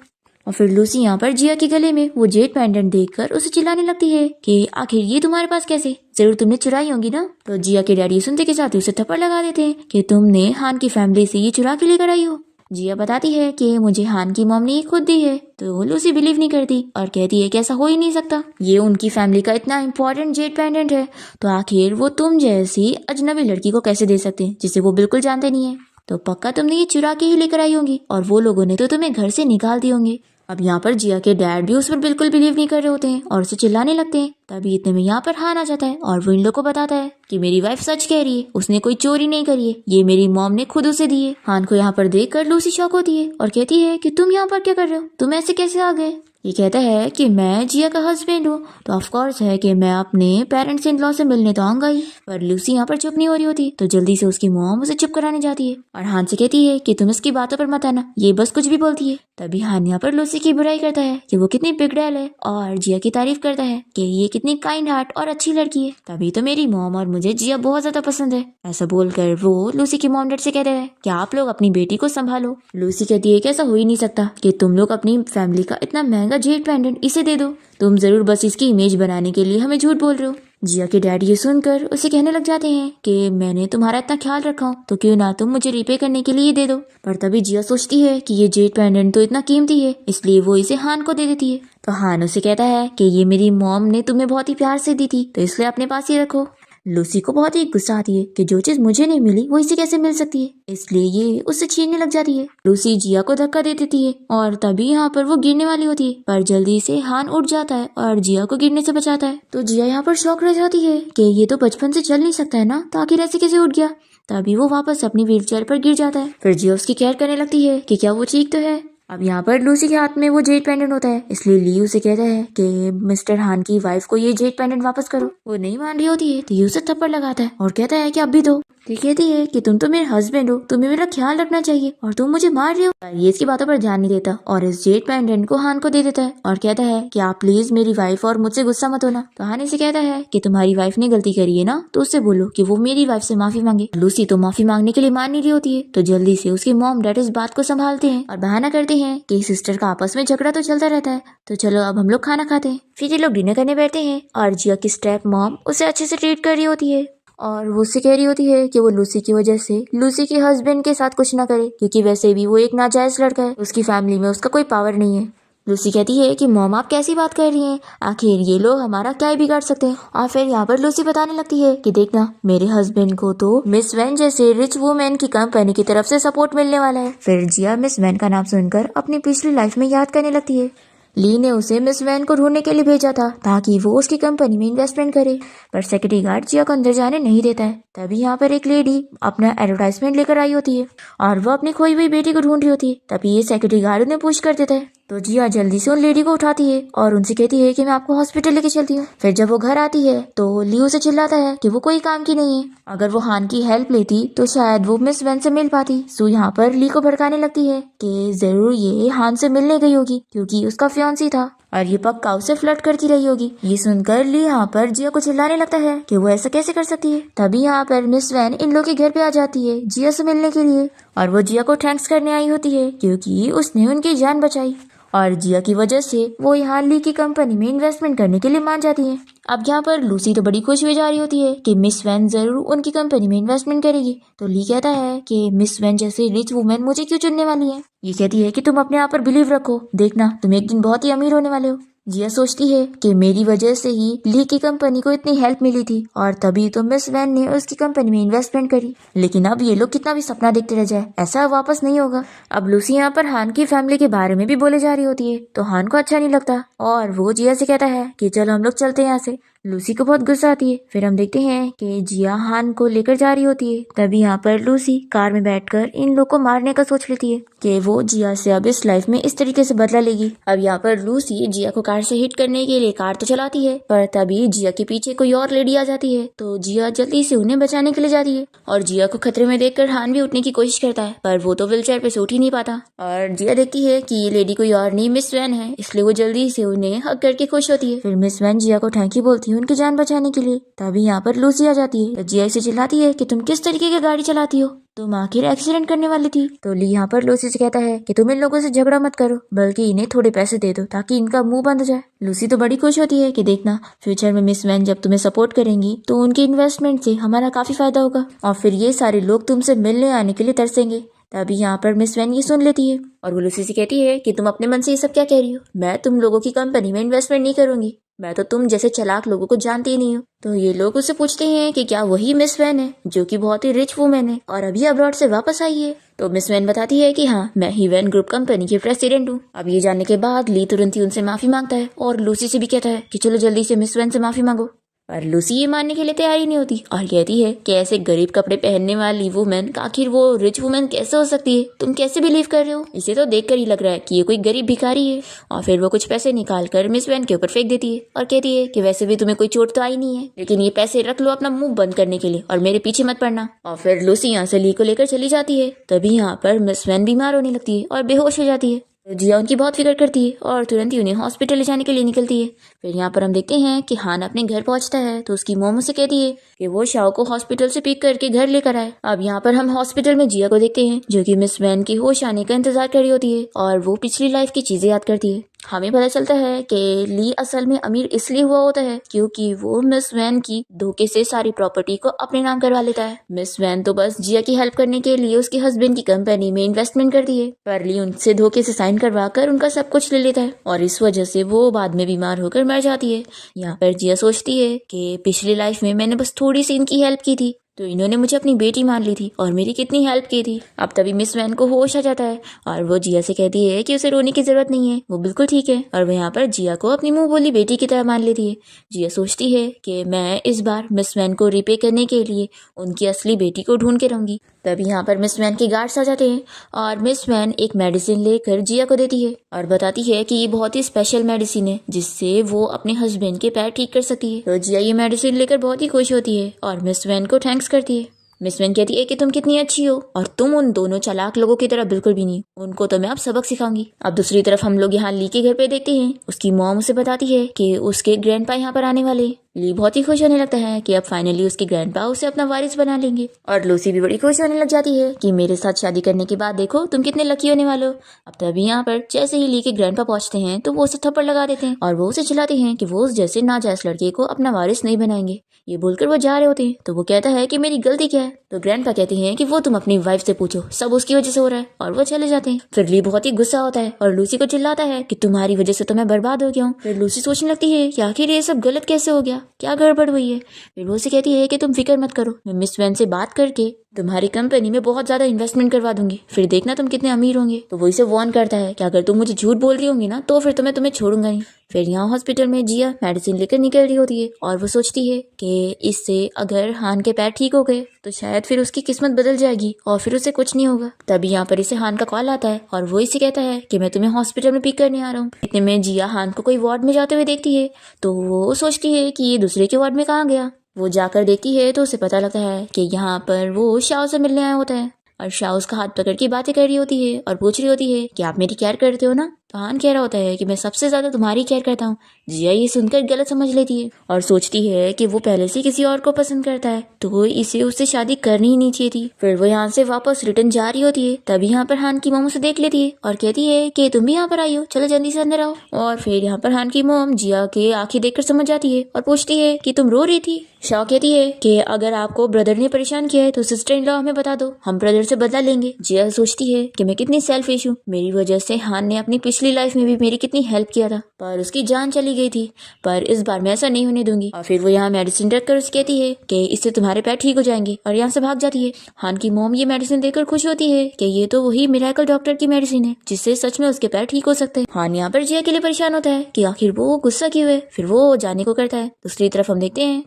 और फिर लूसी यहाँ पर जिया के गले में वो जेड पेंडेंट देखकर उसे चिल्लाने लगती है कि आखिर ये तुम्हारे पास कैसे, जरूर तुमने चुराई होंगी ना। तो जिया के डैडी सुनते के साथ ही उसे थप्पड़ लगा देते हैं कि तुमने हान की फैमिली से ये चुरा के लेकर आई हो। जिया बताती है कि मुझे हान की मॉम ने ये खुद दी है। तो लूसी बिलीव नहीं करती और कहती है कि ऐसा हो ही नहीं सकता, ये उनकी फैमिली का इतना इम्पोर्टेंट जेड पेंडेंट है तो आखिर वो तुम जैसी अजनबी लड़की को कैसे दे सकते हैं जिसे वो बिल्कुल जानते नहीं है। तो पक्का तुमने ये चुरा के ही लेकर आई होंगी और वो लोगों ने तो तुम्हें घर से निकाल दिए होंगे। अब यहाँ पर जिया के डैड भी उस पर बिल्कुल बिलीव नहीं कर रहे होते हैं और उसे चिल्लाने लगते हैं। तभी इतने में यहाँ पर हान आ जाता है और वो इन लोग को बताता है कि मेरी वाइफ सच कह रही है, उसने कोई चोरी नहीं करी है, ये मेरी मॉम ने खुद उसे दी है। हान को यहाँ पर देखकर लूसी शॉक होती है और कहती है कि तुम यहाँ पर क्या कर रहे हो, तुम ऐसे कैसे आ गए। ये कहता है कि मैं जिया का हस्बैंड हूँ तो ऑफ कोर्स है कि मैं अपने पेरेंट्स इन लॉ से मिलने तो आऊंगा ही। पर लूसी यहाँ पर चुप नहीं हो रही होती तो जल्दी से उसकी मॉम उसे चुप कराने जाती है और हान से कहती है कि तुम इसकी बातों पर मत आना, ये बस कुछ भी बोलती है। तभी हान यहाँ पर लूसी की बुराई करता है कि वो कितनी बिगड़ैल है और जिया की तारीफ करता है कि ये कितनी काइंड हार्ट और अच्छी लड़की है, तभी तो मेरी मॉम और मुझे जिया बहुत ज्यादा पसंद है। ऐसा बोलकर वो लूसी की मॉम डैड से कहते हैं कि आप लोग अपनी बेटी को संभालो। लूसी कहती है कि ऐसा हो ही नहीं सकता कि तुम लोग अपनी फैमिली का इतना महंगा जेड पेंडेंट इसे दे दो, तुम जरूर बस इसकी इमेज बनाने के लिए हमें झूठ बोल रहे हो। जिया के डैडी ये सुनकर उसे कहने लग जाते हैं कि मैंने तुम्हारा इतना ख्याल रखा हूँ तो क्यों ना तुम मुझे रिपे करने के लिए दे दो। पर तभी जिया सोचती है कि ये जेड पेंडेंट तो इतना कीमती है इसलिए वो इसे हान को दे देती है। तो हान उसे कहता है कि ये मेरी मॉम ने तुम्हें बहुत ही प्यार से दी थी तो इसलिए अपने पास ही रखो। लूसी को बहुत ही गुस्सा आती है कि जो चीज मुझे नहीं मिली वो इसे कैसे मिल सकती है, इसलिए ये उससे छीनने लग जाती है। लूसी जिया को धक्का दे देती है और तभी यहाँ पर वो गिरने वाली होती है पर जल्दी से हान उठ जाता है और जिया को गिरने से बचाता है। तो जिया यहाँ पर शॉक रह जाती है कि ये तो बचपन से चल नहीं सकता है ना, तो आखिर ऐसे कैसे उठ गया। तभी वो वापस अपनी व्हीलचेयर पर गिर जाता है। फिर जिया उसकी केयर करने लगती है कि क्या वो ठीक तो है। अब यहाँ पर लूसी के हाथ में वो जेड पेंडेंट होता है इसलिए ली उसे कहता है कि मिस्टर हान की वाइफ को ये जेड पेंडेंट वापस करो। वो नहीं मान रही होती है तो ये उसे थप्पड़ लगाता है और कहता है कि अब भी दो। तो कहती है कि तुम तो मेरे हस्बैंड हो, तुम्हें मेरा ख्याल रखना चाहिए और तुम मुझे मार रहे हो। पर ये इसकी बातों पर ध्यान नहीं देता और इस जेड पेंडेंट को हान को दे देता है और कहता है कि आप प्लीज मेरी वाइफ और मुझसे गुस्सा मत होना। तो हान इसे कहता है कि तुम्हारी वाइफ ने गलती करी है ना, तो उससे बोलो कि वो मेरी वाइफ से माफी मांगे। लूसी तो माफी मांगने के लिए मान नहीं रही होती है, तो जल्दी से उसके मॉम डैड इस बात को संभालते हैं और बहाना करते हैं कि सिस्टर का आपस में झगड़ा तो चलता रहता है, तो चलो अब हम लोग खाना खाते हैं। फिर ये लोग डिनर करने बैठते हैं और जिया की स्टेप मॉम उसे अच्छे से ट्रीट कर रही होती है और वो उससे कह रही होती है कि वो लूसी की वजह से लूसी के हस्बैंड के साथ कुछ ना करे, क्योंकि वैसे भी वो एक नाजायज लड़का है, उसकी फैमिली में उसका कोई पावर नहीं है। लूसी कहती है कि मॉम आप कैसी बात कर रही हैं, आखिर ये लोग हमारा क्या ही बिगाड़ सकते हैं। और फिर यहाँ पर लूसी बताने लगती है कि देखना मेरे हस्बैंड को तो मिस वैन जैसे रिच वुमेन की कंपनी की तरफ से सपोर्ट मिलने वाला है। फिर जिया मिस वैन का नाम सुनकर अपनी पिछली लाइफ में याद करने लगती है। ली ने उसे मिस वैन को ढूंढने के लिए भेजा था ताकि वो उसकी कंपनी में इन्वेस्टमेंट करे, पर सिक्योरिटी गार्ड जिया को अंदर जाने नहीं देता है। तभी यहाँ पर एक लेडी अपना एडवर्टाइजमेंट लेकर आई होती है और वो अपनी खोई हुई बेटी को ढूंढ रही होती है। तभी ये सिक्योरिटी गार्ड उन्हें पूछ कर देता है, तो जिया जल्दी से उन लेडी को उठाती है और उनसे कहती है कि मैं आपको हॉस्पिटल लेके चलती हूँ। फिर जब वो घर आती है तो ली उसे चिल्लाता है कि वो कोई काम की नहीं है, अगर वो हान की हेल्प लेती तो शायद वो मिस वैन से मिल पाती। सो यहाँ पर ली को भड़काने लगती है कि जरूर ये हान से मिलने गई होगी क्योंकि उसका फियांसी था और ये पक्का उसे फ्लर्ट करती रही होगी। ये सुनकर ली यहाँ पर जिया को चिल्लाने लगता है कि वो ऐसा कैसे कर सकती है। तभी यहाँ पर मिस वैन इन लोग के घर पे आ जाती है जिया से मिलने के लिए और वो जिया को थैंक्स करने आई होती है क्योंकि उसने उनकी जान बचाई और जिया की वजह से वो यहाँ ली की कंपनी में इन्वेस्टमेंट करने के लिए मान जाती है। अब यहाँ पर लूसी तो बड़ी खुश हुई जा रही होती है कि मिस वैन जरूर उनकी कंपनी में इन्वेस्टमेंट करेगी। तो ली कहता है कि मिस वैन जैसे रिच वुमेन मुझे क्यों चुनने वाली है। ये कहती है कि तुम अपने आप पर बिलीव रखो, देखना तुम एक दिन बहुत ही अमीर होने वाले हो। जिया सोचती है कि मेरी वजह से ही ली की कंपनी को इतनी हेल्प मिली थी और तभी तो मिस वैन ने उसकी कंपनी में इन्वेस्टमेंट करी, लेकिन अब ये लोग कितना भी सपना देखते रह जाए ऐसा वापस नहीं होगा। अब लूसी यहाँ पर हान की फैमिली के बारे में भी बोले जा रही होती है, तो हान को अच्छा नहीं लगता और वो जिया से कहता है कि चलो हम लोग चलते हैं यहाँ से। लूसी को बहुत गुस्सा आती है। फिर हम देखते हैं कि जिया हान को लेकर जा रही होती है। तभी यहाँ पर लूसी कार में बैठकर इन लोग को मारने का सोच लेती है कि वो जिया से अब इस लाइफ में इस तरीके से बदला लेगी। अब यहाँ पर लूसी जिया को कार से हिट करने के लिए कार तो चलाती है, पर तभी जिया के पीछे कोई और लेडी आ जाती है, तो जिया जल्दी से उन्हें बचाने के लिए जाती है और जिया को खतरे में देखकर हान भी उठने की कोशिश करता है, पर वो तो व्हीलचेयर पे से उठ ही नहीं पाता। और जिया देखती है कि ये लेडी कोई और नहीं मिस वैन है, इसलिए वो जल्दी से उन्हें हग करके खुश होती है। फिर मिस वैन जिया को थैंक यू बोलती है उनकी जान बचाने के लिए। तभी यहाँ पर लूसी आ जाती है, तो जिया से चिल्लाती है कि तुम किस तरीके की गाड़ी चलाती हो, तुम आखिर एक्सीडेंट करने वाली थी। तो ली यहाँ पर लूसी से कहता है कि तुम इन लोगों से झगड़ा मत करो, बल्कि इन्हें थोड़े पैसे दे दो ताकि इनका मुंह बंद हो जाए। लूसी तो बड़ी खुश होती है कि देखना फ्यूचर में मिस वैन जब तुम्हें सपोर्ट करेंगी तो उनकी इन्वेस्टमेंट से हमारा काफी फायदा होगा और फिर ये सारे लोग तुमसे मिलने आने के लिए तरसेंगे। तभी यहाँ पर मिस वैन ये सुन लेती है और वो लूसी से कहती है कि तुम अपने मन से ये सब क्या कह रही हो, मैं तुम लोगों की कंपनी में इन्वेस्टमेंट नहीं करूंगी, मैं तो तुम जैसे चालाक लोगों को जानती ही नहीं हूँ। तो ये लोग उससे पूछते हैं कि क्या वही मिस वैन है जो कि बहुत ही रिच वुमेन है और अभी अब्रॉड से वापस आई है। तो मिस वैन बताती है कि हाँ मैं ही वैन ग्रुप कंपनी की प्रेसिडेंट हूँ। अब ये जानने के बाद ली तुरंत ही उनसे माफी मांगता है और लूसी से भी कहता है कि चलो जल्दी से मिस वैन से माफी मांगो, पर लूसी ये मानने के लिए तैयार ही नहीं होती और कहती है कि ऐसे गरीब कपड़े पहनने वाली वुमेन आखिर वो रिच वुमेन कैसे हो सकती है, तुम कैसे बिलीव कर रहे हो, इसे तो देखकर ही लग रहा है कि ये कोई गरीब भिखारी है। और फिर वो कुछ पैसे निकाल कर मिस वैन के ऊपर फेंक देती है और कहती है कि वैसे भी तुम्हें कोई चोट तो आई नहीं है, लेकिन ये पैसे रख लो अपना मुंह बंद करने के लिए और मेरे पीछे मत पड़ना। और फिर लूसी यहाँ से ली को लेकर चली जाती है। तभी यहाँ पर मिस वैन बीमार होने लगती है और बेहोश हो जाती है। तो जिया उनकी बहुत फिक्र करती है और तुरंत ही उन्हें हॉस्पिटल ले जाने के लिए निकलती है। फिर यहाँ पर हम देखते हैं कि हान अपने घर पहुंचता है तो उसकी मोम से कहती है कि वो शाओ को हॉस्पिटल से पिक करके घर लेकर आए। अब यहाँ पर हम हॉस्पिटल में जिया को देखते हैं जो कि मिस वैन की होश आने का इंतजार कर रही होती है और वो पिछली लाइफ की चीजें याद करती है। हमें पता चलता है कि ली असल में अमीर इसलिए हुआ होता है क्योंकि वो मिस वैन की धोखे से सारी प्रॉपर्टी को अपने नाम करवा लेता है। मिस वैन तो बस जिया की हेल्प करने के लिए उसके हस्बैंड की कंपनी में इन्वेस्टमेंट करती है, पर ली उनसे धोखे से साइन करवा कर उनका सब कुछ ले लेता है और इस वजह से वो बाद में बीमार होकर मर जाती है। यहाँ पर जिया सोचती है कि पिछली लाइफ में मैंने बस थोड़ी सी इनकी हेल्प की थी तो इन्होंने मुझे अपनी बेटी मान ली थी और मेरी कितनी हेल्प की थी। अब तभी मिस वैन को होश आ जाता है और वो जिया से कहती है कि उसे रोने की जरूरत नहीं है, वो बिल्कुल ठीक है, और वो यहाँ पर जिया को अपनी मुंह बोली बेटी की तरह मान लेती है। जिया सोचती है कि मैं इस बार मिस वैन को रिपे करने के लिए उनकी असली बेटी को ढूंढ के रहूंगी। तभी यहाँ पर मिस वैन के गार्ड्स आ जाते हैं और मिस वैन एक मेडिसिन लेकर जिया को देती है और बताती है कि ये बहुत ही स्पेशल मेडिसिन है जिससे वो अपने हस्बैंड के पैर ठीक कर सकती है। तो जिया ये मेडिसिन लेकर बहुत ही खुश होती है और मिस वैन को थैंक्स करती है। मिस वैन कहती है कि तुम कितनी अच्छी हो और तुम उन दोनों चालाक लोगों की तरह बिल्कुल भी नहीं, उनको तो मैं अब सबक सिखाऊंगी। अब दूसरी तरफ हम लोग यहाँ ली के घर पे देखते हैं, उसकी मॉम उसे बताती है कि उसके ग्रैंडपा यहाँ पर आने वाले। ली बहुत ही खुश होने लगता है कि अब फाइनली उसके ग्रैंडपा उसे अपना वारिस बना लेंगे और लूसी भी बड़ी खुश होने लग जाती है कि मेरे साथ शादी करने के बाद देखो तुम कितने लकी होने वाले हो। अब तभी यहाँ पर जैसे ही ली के ग्रैंडपा पहुंचते हैं तो वो उसे थप्पड़ लगा देते हैं और वो उसे चिल्लाते हैं कि वो उस जैसे नाजायज लड़के को अपना वारिस नहीं बनाएंगे। ये बोलकर वो जा रहे होते हैं तो वो कहता है कि मेरी गलती क्या है। तो ग्रैंडपा कहते हैं कि वो तुम अपनी वाइफ से पूछो, सब उसकी वजह से हो रहा है, और वो चले जाते हैं। फिर ली बहुत ही गुस्सा होता है और लूसी को चिल्लाता है कि तुम्हारी वजह से तो मैं बर्बाद हो गया हूँ। फिर लूसी सोचने लगती है कि आखिर ये सब गलत कैसे हो गया, क्या गड़बड़ हुई है। फिर वो उसे कहती है कि तुम फिक्र मत करो, मैं मिस वैन से बात करके तुम्हारी कंपनी में बहुत ज्यादा इन्वेस्टमेंट करवा दूंगी, फिर देखना तुम कितने अमीर होंगे। तो वो इसे वार्न करता है कि अगर तुम मुझे झूठ बोल रही होंगी ना तो फिर तो मैं तुम्हें छोड़ूंगा नहीं। फिर यहाँ हॉस्पिटल में जिया मेडिसिन लेकर निकल रही होती है और वो सोचती है कि इससे अगर हान के पैर ठीक हो गए तो शायद फिर उसकी किस्मत बदल जाएगी और फिर उसे कुछ नहीं होगा। तभी यहाँ पर इसे हान का कॉल आता है और वो इसे कहता है कि मैं तुम्हें हॉस्पिटल में पिक करने आ रहा हूँ। इतने में जिया हान को कोई वार्ड में जाते हुए देखती है तो वो सोचती है कि ये दूसरे के वार्ड में कहाँ गया। वो जाकर देखती है तो उसे पता लगता है कि यहाँ पर वो शाओ से मिलने आया होता है और शाओ उसका हाथ पकड़ के बातें कर रही होती है और पूछ रही होती है कि आप मेरी केयर करते हो ना। तो हान कह रहा होता है कि मैं सबसे ज्यादा तुम्हारी केयर करता हूँ। जिया ये सुनकर गलत समझ लेती है और सोचती है कि वो पहले से किसी और को पसंद करता है तो इसे उससे शादी करनी ही नहीं चाहिए थी। फिर वो यहाँ से वापस रिटर्न जा रही होती है तभी यहाँ पर हान की मोम उसे देख लेती है और कहती है कि तुम भी यहाँ पर आई हो, चलो जल्दी से अंदर आओ। और फिर यहाँ पर हान की मोम जिया के आंखें देखकर समझ जाती है और पूछती है कि तुम रो रही थी। शाओ कहती है कि अगर आपको ब्रदर ने परेशान किया है तो सिस्टर इन लॉ हमें बता दो, हम ब्रदर से बदला लेंगे। जिया सोचती है कि मैं कितनी सेल्फिश हूँ, मेरी वजह से हान ने अपनी पिछली लाइफ में भी मेरी कितनी हेल्प किया था पर उसकी जान चली गई थी, पर इस बार मैं ऐसा नहीं होने दूंगी। और फिर वो यहाँ मेडिसिन रखकर उसे कहती है कि इससे तुम्हारे पैर ठीक हो जाएंगे और यहाँ से भाग जाती है। हान की मोम ये मेडिसिन देकर खुश होती है कि ये तो वही मिरेकल डॉक्टर की मेडिसिन है जिससे सच में उसके पैर ठीक हो सकते हैं। हान यहाँ पर जिया के लिए परेशान होता है कि आखिर वो गुस्सा क्यों है, फिर वो जाने को करता है। दूसरी तरफ हम देखते हैं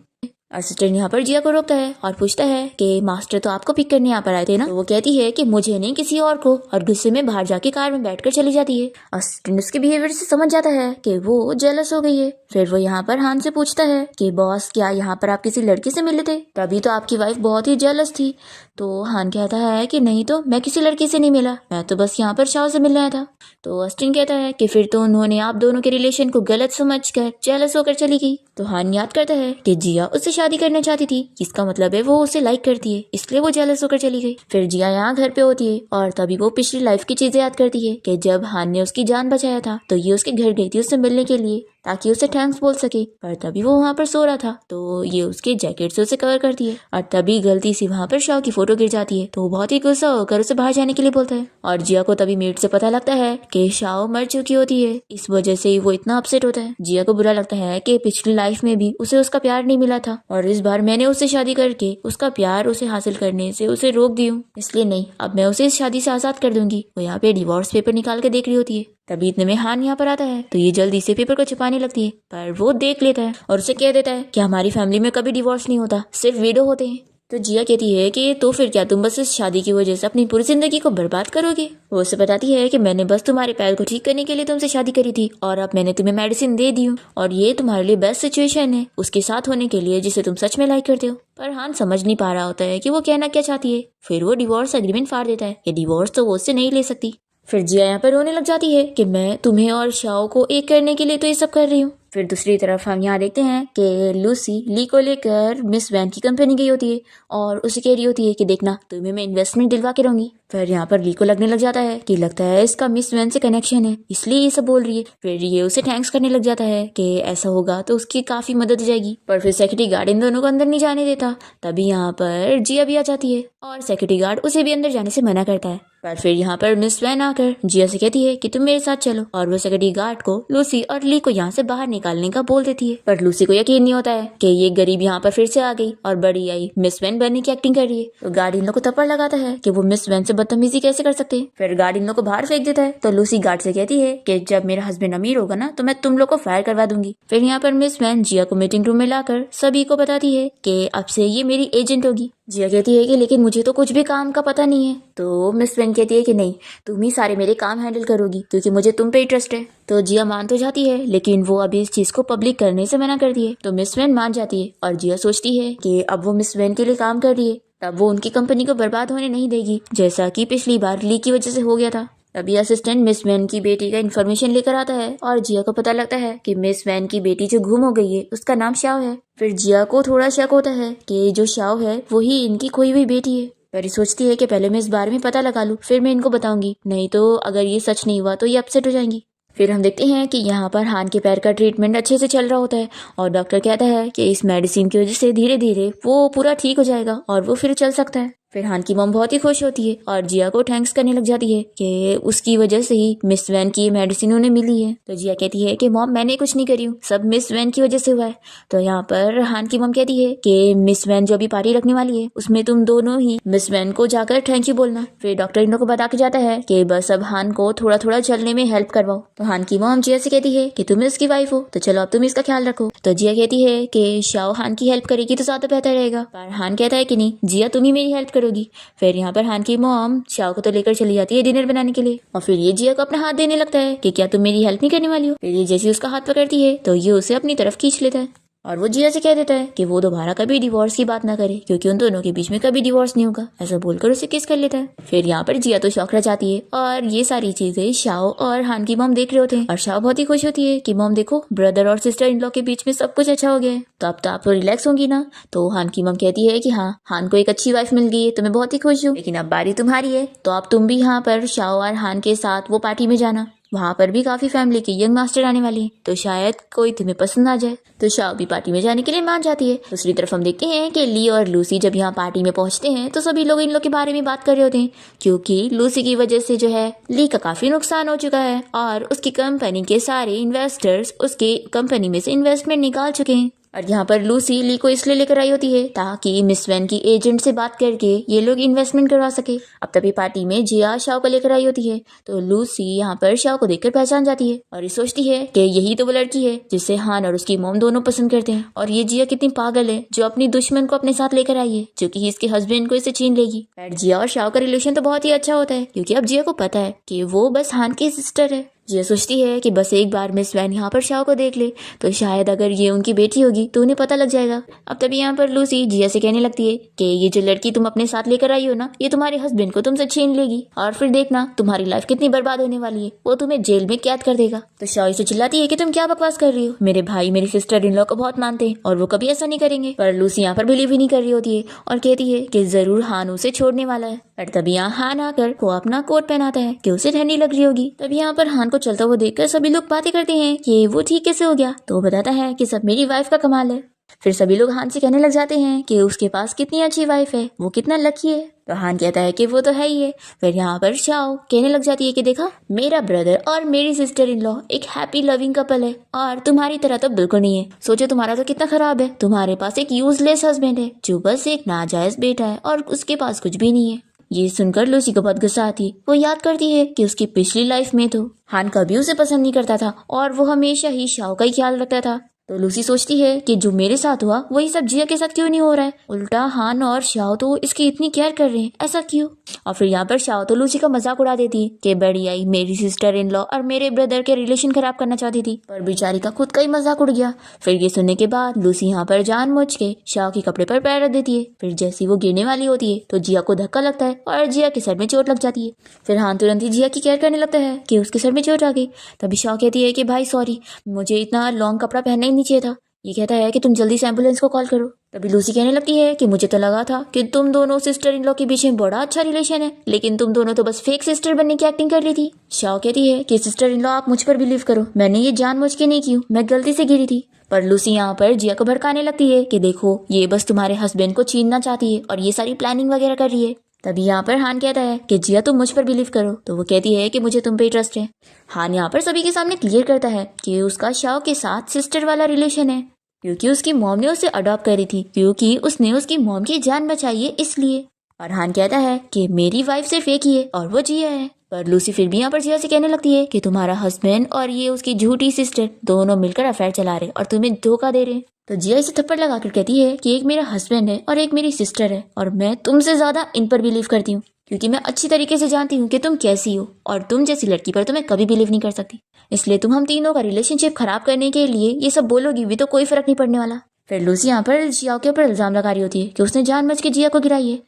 असिस्टेंट यहाँ पर जिया को रोकता है और पूछता है कि मास्टर तो आपको पिक करने यहाँ पर आए थे ना। तो वो कहती है कि मुझे नहीं किसी और को, और गुस्से में बाहर जाके कार में बैठकर चली जाती है। असिस्टेंट उसके बिहेवियर से समझ जाता है कि वो जेलस हो गई है। फिर वो यहाँ पर हान से पूछता है कि बॉस क्या यहाँ पर आप किसी लड़की से मिले थे, तभी तो आपकी वाइफ बहुत ही जेलस थी। तो हान कहता है कि नहीं तो मैं किसी लड़की से नहीं मिला, मैं तो बस यहाँ पर शाओ से मिलने आया था। तो असिस्टेंट कहता है कि फिर तो उन्होंने आप दोनों के रिलेशन को गलत समझकर जेलस होकर चली गई। तो हान याद करता है कि जिया उससे शादी करना चाहती थी, इसका मतलब है वो उसे लाइक करती है, इसलिए वो जेलस होकर चली गई। फिर जिया यहाँ घर पे होती है और तभी वो पिछली लाइफ की चीजें याद करती है कि जब हान ने उसकी जान बचाया था तो ये उसके घर गई थी उससे मिलने के लिए ताकि उसे थैंक्स बोल सके, पर तभी वो वहाँ पर सो रहा था तो ये उसके जैकेट से उसे कवर करती है और तभी गलती से वहाँ पर शाओ की फोटो गिर जाती है। तो वो बहुत ही गुस्सा होकर उसे बाहर जाने के लिए बोलता है और जिया को तभी मेट से पता लगता है कि शाओ मर चुकी होती है। इस वजह से वो इतना अपसेट होता है। जिया को बुरा लगता है कि पिछली लाइफ में भी उसे उसका प्यार नहीं मिला था और इस बार मैंने उससे शादी करके उसका प्यार उसे हासिल करने से उसे रोक दी हूँ, इसलिए नहीं, अब मैं उसे इस शादी से आजाद कर दूंगी। वो यहाँ पे डिवोर्स पेपर निकाल के देख रही होती है तभी इतने में हान यहाँ पर आता है तो ये जल्दी से पेपर को छुपाने लगती है, पर वो देख लेता है और उसे कह देता है कि हमारी फैमिली में कभी डिवोर्स नहीं होता, सिर्फ विडो होते हैं। तो जिया कहती है कि तो फिर क्या तुम बस इस शादी की वजह से अपनी पूरी जिंदगी को बर्बाद करोगे। वो उसे बताती है कि मैंने बस तुम्हारे पैर को ठीक करने के लिए तुमसे शादी करी थी और अब मैंने तुम्हें मेडिसिन दे दी हूँ और ये तुम्हारे लिए बेस्ट सिचुएशन है उसके साथ होने के लिए जिसे तुम सच में लाइक करते हो। पर हान समझ नहीं पा रहा होता है कि वो कहना क्या चाहती है। फिर वो डिवोर्स एग्रीमेंट फाड़ देता है कि डिवोर्स तो वो उससे नहीं ले सकती। फिर जिया यहाँ पर रोने लग जाती है कि मैं तुम्हें और शाओ को एक करने के लिए तो ये सब कर रही हूँ। फिर दूसरी तरफ हम यहाँ देखते हैं कि लूसी ली को लेकर मिस वैन की कंपनी गई होती है और उसे कह रही होती है कि देखना तुम्हें मैं इन्वेस्टमेंट दिलवा के रहूंगी। फिर यहाँ पर ली को लगने लग जाता है कि लगता है इसका मिस वैन से कनेक्शन है इसलिए ये सब बोल रही है। फिर ये उसे थैंक्स करने लग जाता है कि ऐसा होगा तो उसकी काफी मदद हो जाएगी। पर फिर सिक्योरिटी गार्ड इन दोनों को अंदर नहीं जाने देता। तभी यहाँ पर जिया भी आ जाती है और सिक्योरिटी गार्ड उसे भी अंदर जाने से मना करता है। पर फिर यहाँ पर मिस वैन आकर जिया से कहती है कि तुम मेरे साथ चलो और वो सिक्योरिटी गार्ड को लूसी और ली को यहाँ से बाहर निकालने का बोल देती है। पर लूसी को यकीन नहीं होता है कि ये गरीब यहाँ पर फिर से आ गई और बड़ी आई मिस वैन बनने की एक्टिंग कर रही है। तो गार्ड इन लोग को थप्पड़ लगाता है कि वो मिस वैन से बदतमीजी कैसे कर सकते हैं। फिर गार्ड इन लोग को बाहर फेंक देता है। तो लूसी गार्ड से कहती है कि जब मेरा हस्बैंड अमीर होगा ना तो मैं तुम लोग को फायर करवा दूंगी। फिर यहाँ पर मिस वैन जिया को मीटिंग रूम में लाकर सभी को बताती है कि अब से ये मेरी एजेंट होगी। जिया कहती है कि लेकिन मुझे तो कुछ भी काम का पता नहीं है। तो मिस वैन कहती है कि नहीं, तुम ही सारे मेरे काम हैंडल करोगी क्योंकि मुझे तुम पे ही ट्रस्ट है। तो जिया मान तो जाती है लेकिन वो अभी इस चीज को पब्लिक करने से मना करती है। तो मिस वैन मान जाती है और जिया सोचती है कि अब वो मिस वैन के लिए काम कर रही है तब वो उनकी कंपनी को बर्बाद होने नहीं देगी, जैसा कि पिछली बार लीक की वजह से हो गया था। तभी असिस्टेंट मिस वैन की बेटी का इन्फॉर्मेशन लेकर आता है और जिया को पता लगता है कि मिस वैन की बेटी जो गुम हो गई है उसका नाम शाओ है। फिर जिया को थोड़ा शक होता है कि जो शाओ है वही इनकी खोई हुई बेटी है। परी सोचती है कि पहले मैं इस बारे में पता लगा लूं, फिर मैं इनको बताऊंगी, नहीं तो अगर ये सच नहीं हुआ तो ये अपसेट हो जाएंगी। फिर हम देखते हैं कि यहाँ पर हान के पैर का ट्रीटमेंट अच्छे से चल रहा होता है और डॉक्टर कहता है कि इस मेडिसिन की वजह से धीरे धीरे वो पूरा ठीक हो जाएगा और वो फिर चल सकता है। फिर हान की मॉम बहुत ही खुश होती है और जिया को थैंक्स करने लग जाती है कि उसकी वजह से ही मिस वैन की मेडिसिन उन्हें मिली है। तो जिया कहती है कि मॉम मैंने कुछ नहीं करी हूँ, सब मिस वैन की वजह से हुआ है। तो यहाँ पर हान की मॉम कहती है कि मिस वैन जो अभी पार्टी रखने वाली है उसमें तुम दोनों ही मिस वैन को जाकर थैंक यू बोलना। फिर डॉक्टर इन लोग को बता के जाता है कि बस अब हान को थोड़ा थोड़ा चलने में हेल्प करवाओ। तो हान की मॉम जिया से कहती है कि तुम इसकी वाइफ हो तो चलो अब तुम इसका ख्याल रखो। तो जिया कहती है कि शाओ हान की हेल्प करेगी तो ज्यादा बेहतर रहेगा, पर हान कहता है कि नहीं जिया तुम ही मेरी हेल्प करोगी। फिर यहाँ पर हान की मॉम शाओ को तो लेकर चली जाती है डिनर बनाने के लिए और फिर ये जिया को अपना हाथ देने लगता है कि क्या तुम मेरी हेल्प नहीं करने वाली हो। फिर ये जैसे उसका हाथ पकड़ती है तो ये उसे अपनी तरफ खींच लेता है और वो जिया से कह देता है कि वो दोबारा कभी डिवोर्स की बात ना करे क्योंकि उन दोनों के बीच में कभी डिवोर्स नहीं होगा। ऐसा बोलकर उसे किस कर लेता है। फिर यहाँ पर जिया तो शौक रह जाती है और ये सारी चीजें शाओ और हान की मॉम देख रहे होते हैं और शाओ बहुत ही खुश होती है कि मॉम देखो ब्रदर और सिस्टर इन लॉ के बीच में सब कुछ अच्छा हो गया है, तो अब तो आप रिलैक्स होंगी ना। तो हान की मॉम कहती है कि हाँ हान को एक अच्छी वाइफ मिल गई है तो मैं बहुत ही खुश हूँ, लेकिन अब बारी तुम्हारी है, तो अब तुम भी यहाँ पर शाओ और हान के साथ वो पार्टी में जाना, वहाँ पर भी काफी फैमिली के यंग मास्टर आने वाले हैं तो शायद कोई तुम्हें पसंद आ जाए। तो शाओ भी पार्टी में जाने के लिए मान जाती है। दूसरी तरफ हम देखते हैं कि ली और लूसी जब यहाँ पार्टी में पहुंचते हैं तो सभी लोग इन लोग के बारे में बात कर रहे होते हैं क्योंकि लूसी की वजह से जो है ली का काफी नुकसान हो चुका है और उसकी कंपनी के सारे इन्वेस्टर्स उसके कंपनी में से इन्वेस्टमेंट निकाल चुके हैं। और यहाँ पर लूसी ली को इसलिए लेकर आई होती है ताकि मिस वैन की एजेंट से बात करके ये लोग इन्वेस्टमेंट करवा सके। अब तभी पार्टी में जिया शाओ को लेकर आई होती है तो लूसी यहाँ पर शाओ को देखकर पहचान जाती है और ये सोचती है कि यही तो वो लड़की है जिसे हान और उसकी मॉम दोनों पसंद करते हैं और ये जिया कितनी पागल है जो अपनी दुश्मन को अपने साथ लेकर आई है जो कि इसके हस्बैंड को इसे छीन लेगी। जिया और शाओ का रिलेशन तो बहुत ही अच्छा होता है क्योंकि अब जिया को पता है कि वो बस हान की सिस्टर है। जिया सोचती है कि बस एक बार मिस वैन यहाँ पर शाओ को देख ले तो शायद अगर ये उनकी बेटी होगी तो उन्हें पता लग जाएगा। अब तभी यहाँ पर लूसी जिया से कहने लगती है कि ये जो लड़की तुम अपने साथ लेकर आई हो ना ये तुम्हारे हस्बैंड को तुमसे छीन लेगी और फिर देखना तुम्हारी लाइफ कितनी बर्बाद होने वाली है, वो तुम्हें जेल में कैद कर देगा। तो शाओ से चिल्लाती है कि तुम क्या बकवास कर रही हो, मेरे भाई मेरी सिस्टर इन लॉ को बहुत मानते हैं और वो कभी ऐसा नहीं करेंगे। पर लूसी यहाँ पर बिलीव ही नहीं कर रही होती है और कहती है कि जरूर हान उसे छोड़ने वाला है। पर तभी यहाँ हान आकर वो अपना कोट पहनाता है कि उसे ठंडी लग रही होगी। तभी यहाँ पर हान को चलता हुआ देखकर सभी लोग बातें करते हैं कि वो ठीक कैसे हो गया, तो वो बताता है कि सब मेरी वाइफ का कमाल है। फिर सभी लोग हान से कहने लग जाते हैं कि उसके पास कितनी अच्छी वाइफ है, वो कितना लकी है। तो हान कहता है कि वो तो है ही है। फिर यहाँ पर शाओ कहने लग जाती है कि देखा मेरा ब्रदर और मेरी सिस्टर इन लॉ एक हैप्पी लविंग कपल है और तुम्हारी तरह तो बिल्कुल नहीं है। सोचो तुम्हारा तो कितना खराब है, तुम्हारे पास एक यूजलेस हस्बैंड है जो बस एक नाजायज बेटा है और उसके पास कुछ भी नहीं है। ये सुनकर लूसी को बहुत गुस्सा आती। वो याद करती है कि उसकी पिछली लाइफ में तो हान कभी उसे पसंद नहीं करता था और वो हमेशा ही शाओ का ही ख्याल रखता था। तो लूसी सोचती है कि जो मेरे साथ हुआ वही सब जिया के साथ क्यों नहीं हो रहा है, उल्टा हान और शाओ तो इसकी इतनी केयर कर रहे हैं, ऐसा क्यों। और फिर यहाँ पर शाओ तो लूसी का मजाक उड़ा देती है कि बड़ी आई मेरी सिस्टर इन लॉ और मेरे ब्रदर के रिलेशन खराब करना चाहती थी, पर बेचारी का खुद का ही मजाक उड़ गया। फिर ये सुनने के बाद लूसी यहाँ पर जानबूझ के शाओ के कपड़े पर पैर रख देती है। फिर जैसी वो गिरने वाली होती है तो जिया को धक्का लगता है और जिया के सर में चोट लग जाती है। फिर हान तुरंत ही जिया की केयर करने लगता है कि उसके सर में चोट आ गई। तभी शाओ कहती है कि भाई सॉरी, मुझे इतना लॉन्ग कपड़ा पहनना ही नहीं चाहिए था। ये कहता है कि तुम जल्दी से एम्बुलेंस को कॉल करो। तभी लूसी कहने लगती है कि मुझे तो लगा था कि तुम दोनों सिस्टर इन लॉ के बीच में बड़ा अच्छा रिलेशन है, लेकिन तुम दोनों तो बस फेक सिस्टर बनने की एक्टिंग कर रही थी। शाओ कहती है कि सिस्टर इन लॉ आप मुझ पर बिलीव करो, मैंने ये जानबूझ के नहीं की, मैं गलती से गिरी थी। पर लूसी यहाँ पर जिया को भड़काने लगती है कि देखो ये बस तुम्हारे हस्बैंड को छीनना चाहती है और ये सारी प्लानिंग वगैरह कर रही है। तभी यहाँ पर हान कहता है कि जिया तुम मुझ पर बिलीव करो, तो वो कहती है कि मुझे तुम पे ट्रस्ट है। हान यहाँ पर सभी के सामने क्लियर करता है कि उसका शाओ के साथ सिस्टर वाला रिलेशन है क्योंकि उसकी मॉम ने उसे अडॉप्ट करी थी, क्योंकि उसने उसकी मॉम की जान बचाई है इसलिए। और हान कहता है कि मेरी वाइफ सिर्फ एक ही है और वो जिया है। पर लूसी फिर भी यहाँ पर जिया से कहने लगती है कि तुम्हारा हस्बैंड और ये उसकी झूठी सिस्टर दोनों मिलकर अफेयर चला रहे और तुम्हें धोखा दे रहे। तो जिया इसे थप्पड़ लगाकर कहती है कि एक मेरा हस्बैंड है और एक मेरी सिस्टर है और मैं तुमसे ज्यादा इन पर बिलीव करती हूँ क्योंकि मैं अच्छी तरीके से जानती हूँ कि तुम कैसी हो और तुम जैसी लड़की पर तो मैं कभी बिलीव नहीं कर सकती, इसलिए तुम हम तीनों का रिलेशनशिप खराब करने के लिए ये सब बोलोगी भी तो कोई फर्क नहीं पड़ने वाला। फिर लूसी यहाँ पर जिया के ऊपर इल्जाम लगा रही होती है कि उसने जानबूझ के जिया को गिराई है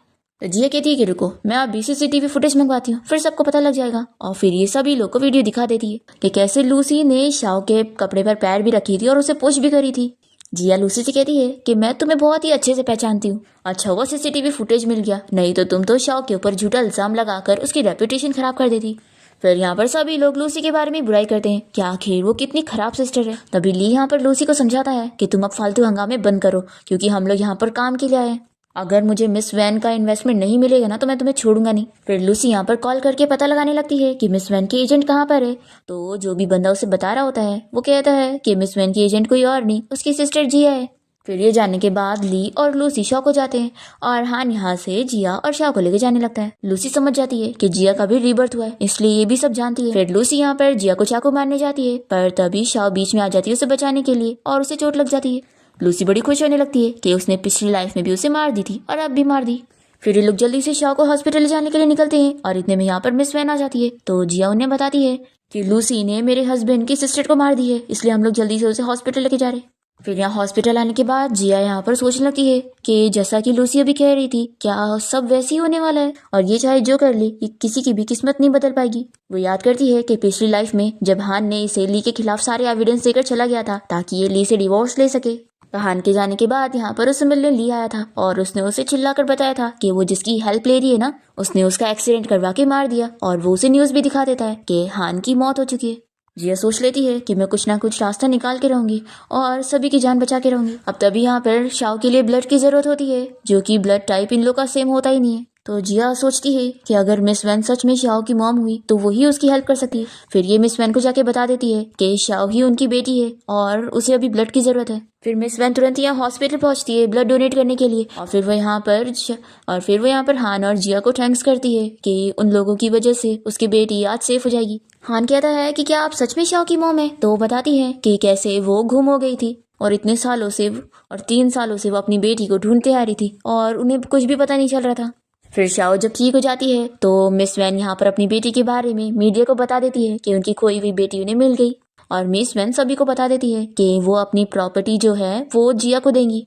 तो जिया कहती है कि रुको, मैं अभी CCTV फुटेज मंगवाती हूँ, फिर सबको पता लग जाएगा। और फिर ये सभी लोग को वीडियो दिखा देती है कि कैसे लूसी ने शाओ के कपड़े पर पैर भी रखी थी और उसे पुश भी करी थी। जिया लूसी से कहती है कि मैं तुम्हें बहुत ही अच्छे से पहचानती हूँ, अच्छा हुआ CCTV फुटेज मिल गया, नहीं तो तुम तो शाओ के ऊपर झूठा इल्जाम लगाकर उसकी रेपुटेशन खराब कर देती। फिर यहाँ पर सभी लोग लूसी के बारे में बुराई करते हैं कि आखिर वो कितनी खराब सिस्टर है। तभी ली यहाँ पर लूसी को समझाता है कि तुम अब फालतू हंगामे बंद करो, क्योंकि हम लोग यहाँ पर काम के लिए आए हैं। अगर मुझे मिस वैन का इन्वेस्टमेंट नहीं मिलेगा ना तो मैं तुम्हें छोड़ूंगा नहीं। फिर लूसी यहाँ पर कॉल करके पता लगाने लगती है कि मिस वैन के एजेंट कहाँ पर है। तो जो भी बंदा उसे बता रहा होता है वो कहता है कि मिस वैन की एजेंट कोई और नहीं, उसकी सिस्टर जिया है। फिर ये जानने के बाद ली और लूसी शॉक हो जाते हैं और हान यहाँ से जिया और शाओ को लेके जाने लगता है। लूसी समझ जाती है कि जिया का भी रीबर्थ हुआ है, इसलिए ये भी सब जानती है। फिर लूसी यहाँ पर जिया को चाकू मारने जाती है, पर तभी शाओ बीच में आ जाती है उसे बचाने के लिए और उसे चोट लग जाती है। लूसी बड़ी खुश होने लगती है कि उसने पिछली लाइफ में भी उसे मार दी थी और अब भी मार दी। फिर ये लोग जल्दी से शाओ को हॉस्पिटल ले जाने के लिए निकलते हैं और इतने में यहाँ पर मिस वैन आ जाती है। तो जिया उन्हें बताती है कि लूसी ने मेरे हस्बैंड की सिस्टर को मार दी है, इसलिए हम लोग जल्दी से उसे हॉस्पिटल लेके जा रहे हैं। फिर यहाँ हॉस्पिटल आने के बाद जिया यहाँ पर सोचने लगती है कि जैसा कि लूसी अभी कह रही थी, क्या सब वैसे ही होने वाला है और ये चाहे जो कर ले, ये किसी की भी किस्मत नहीं बदल पाएगी। वो याद करती है कि पिछली लाइफ में जब हान ने इसे ली के खिलाफ सारे एविडेंस देकर चला गया था ताकि ये ली से डिवोर्स ले सके। तो हान के जाने के बाद यहाँ पर उसे मिलने ली आया था और उसने उसे चिल्लाकर बताया था कि वो जिसकी हेल्प ले रही है ना, उसने उसका एक्सीडेंट करवा के मार दिया। और वो उसे न्यूज भी दिखा देता है कि हान की मौत हो चुकी है। जिया सोच लेती है कि मैं कुछ ना कुछ रास्ता निकाल के रहूंगी और सभी की जान बचा के रहूंगी। अब तभी यहाँ पर शाओ के लिए ब्लड की जरूरत होती है, जो कि ब्लड टाइप इन लोग का सेम होता ही नहीं है। तो जिया सोचती है कि अगर मिस वैन सच में शाओ की मॉम हुई तो वही उसकी हेल्प कर सकती है। फिर ये मिस वैन को जाके बता देती है कि शाओ ही उनकी बेटी है और उसे अभी ब्लड की जरूरत है। फिर मिस वैन तुरंत यहाँ हॉस्पिटल पहुंचती है ब्लड डोनेट करने के लिए और फिर वो यहाँ पर हान और जिया को थैंक्स करती है कि उन लोगों की वजह से उसकी बेटी आज सेफ हो जाएगी। हान कहता है कि क्या आप सच में शाओ की मॉम है? तो वो बताती है कि कैसे वो गुम हो गई थी और इतने सालों से और 3 सालों से वो अपनी बेटी को ढूंढते आ रही थी और उन्हें कुछ भी पता नहीं चल रहा था। फिर शाओ जब ठीक हो जाती है तो मिस वैन यहाँ पर अपनी बेटी के बारे में मीडिया को बता देती है कि उनकी खोई हुई बेटी उन्हें मिल गई। और मिस वैन सभी को बता देती है कि वो अपनी प्रॉपर्टी जो है वो जिया को देंगी,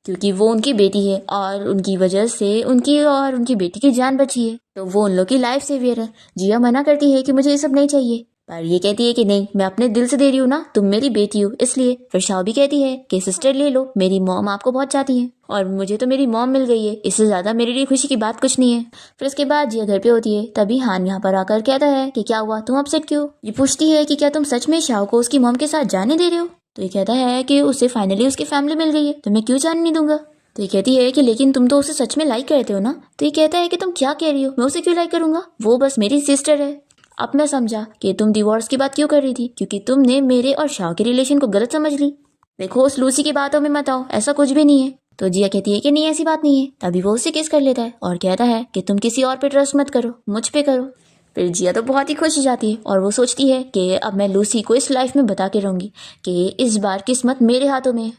क्योंकि वो उनकी बेटी है और उनकी वजह से उनकी और उनकी बेटी की जान बची है, तो वो उन लोग की लाइफ सेवियर है। जिया मना करती है कि मुझे ये सब नहीं चाहिए, पर ये कहती है कि नहीं, मैं अपने दिल से दे रही हूँ ना, तुम मेरी बेटी हो इसलिए। फिर शाओ भी कहती है कि सिस्टर ले लो, मेरी मॉम आपको बहुत चाहती है और मुझे तो मेरी मॉम मिल गई है, इससे ज्यादा मेरे लिए खुशी की बात कुछ नहीं है। फिर उसके बाद जिया घर पे होती है, तभी हान यहाँ पर आकर कहता है कि क्या हुआ, तुम अपसेट क्यों? ये पूछती है कि क्या तुम सच में शाओ को उसकी मॉम के साथ जाने दे रहे हो? तो ये कहता है कि उसे फाइनली उसकी फैमिली मिल गई है, तो मैं क्यों जाने नहीं दूंगा। तो ये कहती है कि लेकिन तुम तो उसे सच में लाइक करते हो ना। तो ये कहता है कि तुम क्या कह रही हो, मैं उसे क्यों लाइक करूंगा, वो बस मेरी सिस्टर है। अब मैं समझा कि तुम डिवोर्स की बात क्यों कर रही थी, क्योंकि तुमने मेरे और शाओ के रिलेशन को गलत समझ ली। देखो उस लूसी की बातों में मत आओ, ऐसा कुछ भी नहीं है। तो जिया कहती है कि नहीं ऐसी बात नहीं है। तभी वो उसे किस कर लेता है और कहता है कि तुम किसी और पे ट्रस्ट मत करो, मुझ पे करो। फिर जिया तो बहुत ही खुश हो जाती है और वो सोचती है कि अब मैं लूसी को इस लाइफ में बता के रहूंगी कि इस बार किस्मत मेरे हाथों में है।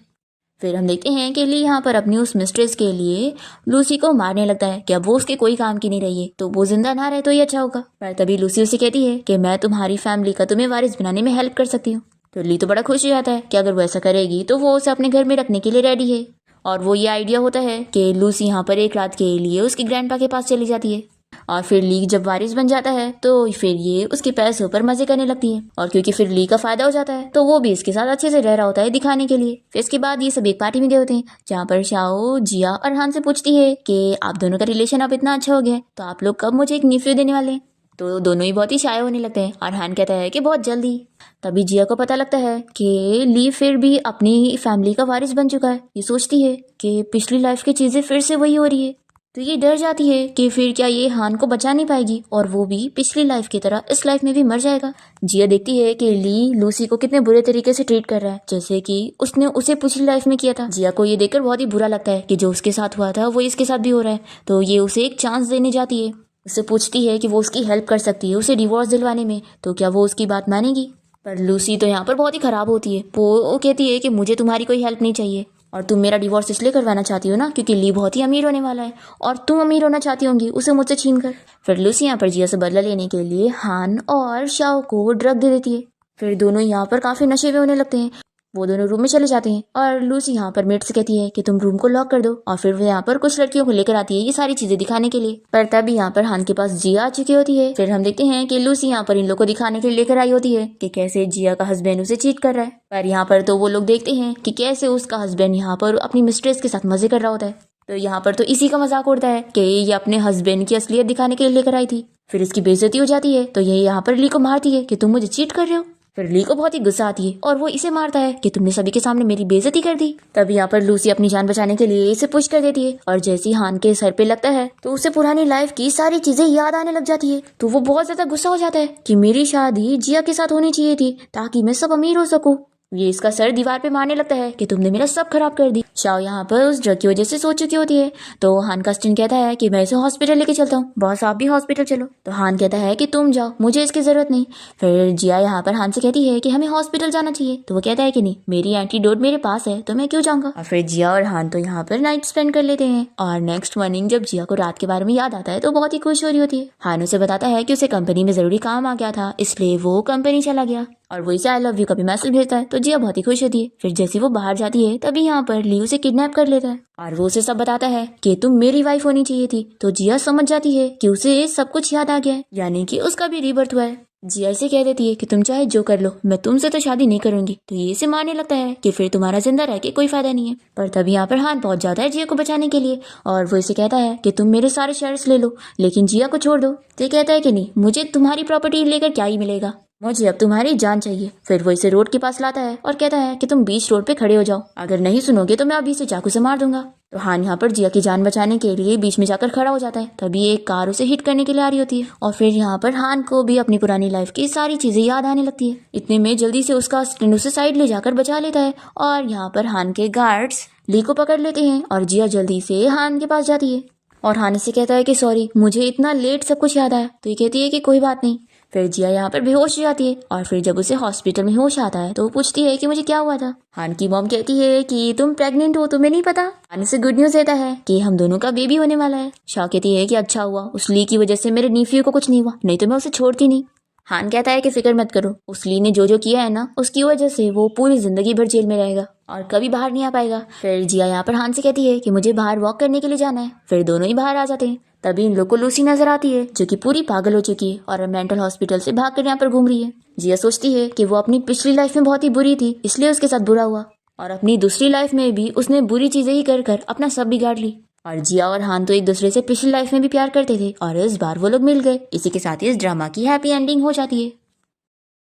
फिर हम देखते हैं कि ली यहाँ पर अपनी उस मिस्ट्रेस के लिए लूसी को मारने लगता है कि अब वो उसके कोई काम की नहीं रही है, तो वो जिंदा ना रहे तो ये अच्छा होगा। पर तभी लूसी उसे कहती है कि मैं तुम्हारी फैमिली का तुम्हें वारिस बनाने में हेल्प कर सकती हूँ। तो ली तो बड़ा खुश हो जाता है कि अगर वो ऐसा करेगी तो वो उसे अपने घर में रखने के लिए रेडी है। और वो ये आइडिया होता है कि लूसी यहाँ पर एक रात के लिए उसके ग्रैंडपा के पास चली जाती है और फिर ली जब वारिस बन जाता है तो फिर ये उसके पैसों पर मजे करने लगती है। और क्योंकि फिर ली का फायदा हो जाता है तो वो भी इसके साथ अच्छे से रह रहा होता है दिखाने के लिए। फिर इसके बाद ये सब एक पार्टी में गए होते हैं जहाँ पर शाओ जिया और हान से पूछती है कि आप दोनों का रिलेशन अब इतना अच्छा हो गया है तो आप लोग कब मुझे एक न्यूफ्यू देने वाले हैं। तो दोनों ही बहुत ही शाय होने लगते हैं और हान कहता है कि बहुत जल्दी। तभी जिया को पता लगता है कि ली फिर भी अपनी फैमिली का वारिस बन चुका है। ये सोचती है कि पिछली लाइफ की चीजें फिर से वही हो रही है, तो ये डर जाती है कि फिर क्या ये हान को बचा नहीं पाएगी और वो भी पिछली लाइफ की तरह इस लाइफ में भी मर जाएगा। जिया देखती है कि ली लूसी को कितने बुरे तरीके से ट्रीट कर रहा है, जैसे कि उसने उसे पिछली लाइफ में किया था। जिया को ये देखकर बहुत ही बुरा लगता है कि जो उसके साथ हुआ था वो इसके साथ भी हो रहा है, तो ये उसे एक चांस देने जाती है। उससे पूछती है कि वो उसकी हेल्प कर सकती है उसे डिवोर्स दिलवाने में, तो क्या वो उसकी बात मानेगी। पर लूसी तो यहाँ पर बहुत ही खराब होती है। वो कहती है कि मुझे तुम्हारी कोई हेल्प नहीं चाहिए और तुम मेरा डिवोर्स इसलिए करवाना चाहती हो ना क्योंकि ली बहुत ही अमीर होने वाला है और तुम अमीर होना चाहती होंगी उसे मुझसे छीन कर। फिर लूसी यहाँ पर जिया से बदला लेने के लिए हान और शाओ को ड्रग दे देती है। फिर दोनों यहाँ पर काफी नशे में होने लगते हैं वो दोनों रूम में चले जाते हैं और लूसी यहाँ पर मेट से कहती है कि तुम रूम को लॉक कर दो, और फिर वो यहाँ पर कुछ लड़कियों को लेकर आती है ये सारी चीजें दिखाने के लिए। पर तभी यहाँ पर हान के पास जिया आ चुकी होती है। फिर हम देखते हैं कि लूसी यहाँ पर इन लोगों को दिखाने के लिए लेकर आई होती है कि कैसे जिया का हस्बैंड उसे चीट कर रहा है। पर यहाँ पर तो वो लोग देखते हैं कि कैसे उसका हस्बैंड यहाँ पर अपनी मिस्ट्रेस के साथ मजे कर रहा होता है। तो यहाँ पर तो इसी का मजाक उड़ता है कि ये अपने हस्बैंड की असलियत दिखाने के लिए लेकर आई थी। फिर इसकी बेइज्जती हो जाती है तो ये यहाँ पर ली को मारती है कि तुम मुझे चीट कर रहे हो। फिर ली को बहुत ही गुस्सा आती है और वो इसे मारता है कि तुमने सभी के सामने मेरी बेइज्जती कर दी। तब यहाँ पर लूसी अपनी जान बचाने के लिए इसे पुश कर देती है और जैसे ही हान के सर पे लगता है तो उसे पुरानी लाइफ की सारी चीजें याद आने लग जाती है। तो वो बहुत ज्यादा गुस्सा हो जाता है कि मेरी शादी जिया के साथ होनी चाहिए थी ताकि मैं सब अमीर हो सकूं। ये इसका सर दीवार पे मारने लगता है कि तुमने मेरा सब खराब कर दी। शाओ यहाँ पर उस ड्रग की वजह से सो चुकी होती है। तो हान का स्टिन कहता है कि मैं इसे हॉस्पिटल लेके चलता हूँ, बॉस आप भी हॉस्पिटल चलो। तो हान कहता है कि तुम जाओ, मुझे इसकी जरूरत नहीं। फिर जिया यहाँ पर हान से कहती है कि हमें हॉस्पिटल जाना चाहिए। तो वो कहता है कि नहीं, मेरी एंटीडोट मेरे पास है तो मैं क्यों जाऊंगा। और फिर जिया और हान तो यहाँ पर नाइट स्पेंड कर लेते हैं। और नेक्स्ट मॉर्निंग जब जिया को रात के बारे में याद आता है तो बहुत ही खुश हो रही होती है। हान उसे बताता है कि उसे कंपनी में जरूरी काम आ गया था इसलिए वो कंपनी चला गया और वो इसे आई लव यू का भी मैसेज भेजता है। तो जिया बहुत ही खुश होती है। फिर जैसे वो बाहर जाती है तभी यहाँ पर ली उसे किडनैप कर लेता है और वो उसे सब बताता है कि तुम मेरी वाइफ होनी चाहिए थी। तो जिया समझ जाती है कि उसे सब कुछ याद आ गया है, यानी कि उसका भी रीबर्थ हुआ है। जिया इसे कह देती है कि तुम चाहे जो कर लो, मैं तुमसे तो शादी नहीं करूंगी। तो ये इसे मानने लगता है कि फिर तुम्हारा जिंदा रह के कोई फायदा नहीं है। पर तभी यहाँ पर हान पहुंच जाता है जिया को बचाने के लिए और वो इसे कहता है कि तुम मेरे सारे शेयर्स ले लो लेकिन जिया को छोड़ दो। तो कहता है कि नहीं, मुझे तुम्हारी प्रॉपर्टी लेकर क्या ही मिलेगा, मुझे अब तुम्हारी जान चाहिए। फिर वो इसे रोड के पास लाता है और कहता है कि तुम बीच रोड पे खड़े हो जाओ, अगर नहीं सुनोगे तो मैं अभी से चाकू से मार दूंगा। तो हान यहाँ पर जिया की जान बचाने के लिए बीच में जाकर खड़ा हो जाता है। तभी एक कार उसे हिट करने के लिए आ रही होती है और फिर यहाँ पर हान को भी अपनी पुरानी लाइफ की सारी चीजें याद आने लगती है। इतने में जल्दी से उसका स्टैंड उसे साइड ले जाकर बचा लेता है और यहाँ पर हान के गार्ड्स ली को पकड़ लेते हैं और जिया जल्दी से हान के पास जाती है और हान से कहता है कि सॉरी, मुझे इतना लेट सब कुछ याद आया। तो ये कहती है कि कोई बात नहीं। फिर जिया यहाँ पर बेहोश हो जाती है और फिर जब उसे हॉस्पिटल में होश आता है तो वो पूछती है कि मुझे क्या हुआ था। हान की मॉम कहती है कि तुम प्रेग्नेंट हो, तुम्हें नहीं पता। हान से गुड न्यूज देता है कि हम दोनों का बेबी होने वाला है। शाओ कहती है कि अच्छा हुआ, उस ली की वजह से मेरे नीफ्यू को कुछ नहीं हुआ, नहीं तो मैं उसे छोड़ती नहीं। हान कहता है कि फिक्र मत करो, उस ली ने जो जो किया है ना उसकी वजह से वो पूरी जिंदगी भर जेल में रहेगा और कभी बाहर नहीं आ पाएगा। फिर जिया यहाँ पर हान से कहती है कि मुझे बाहर वॉक करने के लिए जाना है। फिर दोनों ही बाहर आ जाते हैं। तभी इन लोग को लूसी नजर आती है जो कि पूरी पागल हो चुकी है और मेंटल हॉस्पिटल से भागकर यहाँ पर घूम रही है। जिया सोचती है कि वो अपनी पिछली लाइफ में बहुत ही बुरी थी इसलिए उसके साथ बुरा हुआ और अपनी दूसरी लाइफ में भी उसने बुरी चीजें ही कर कर अपना सब बिगाड़ ली। और जिया और हान तो एक दूसरे से पिछली लाइफ में भी प्यार करते थे और इस बार वो लोग मिल गए। इसी के साथ ही इस ड्रामा की हैप्पी एंडिंग हो जाती है।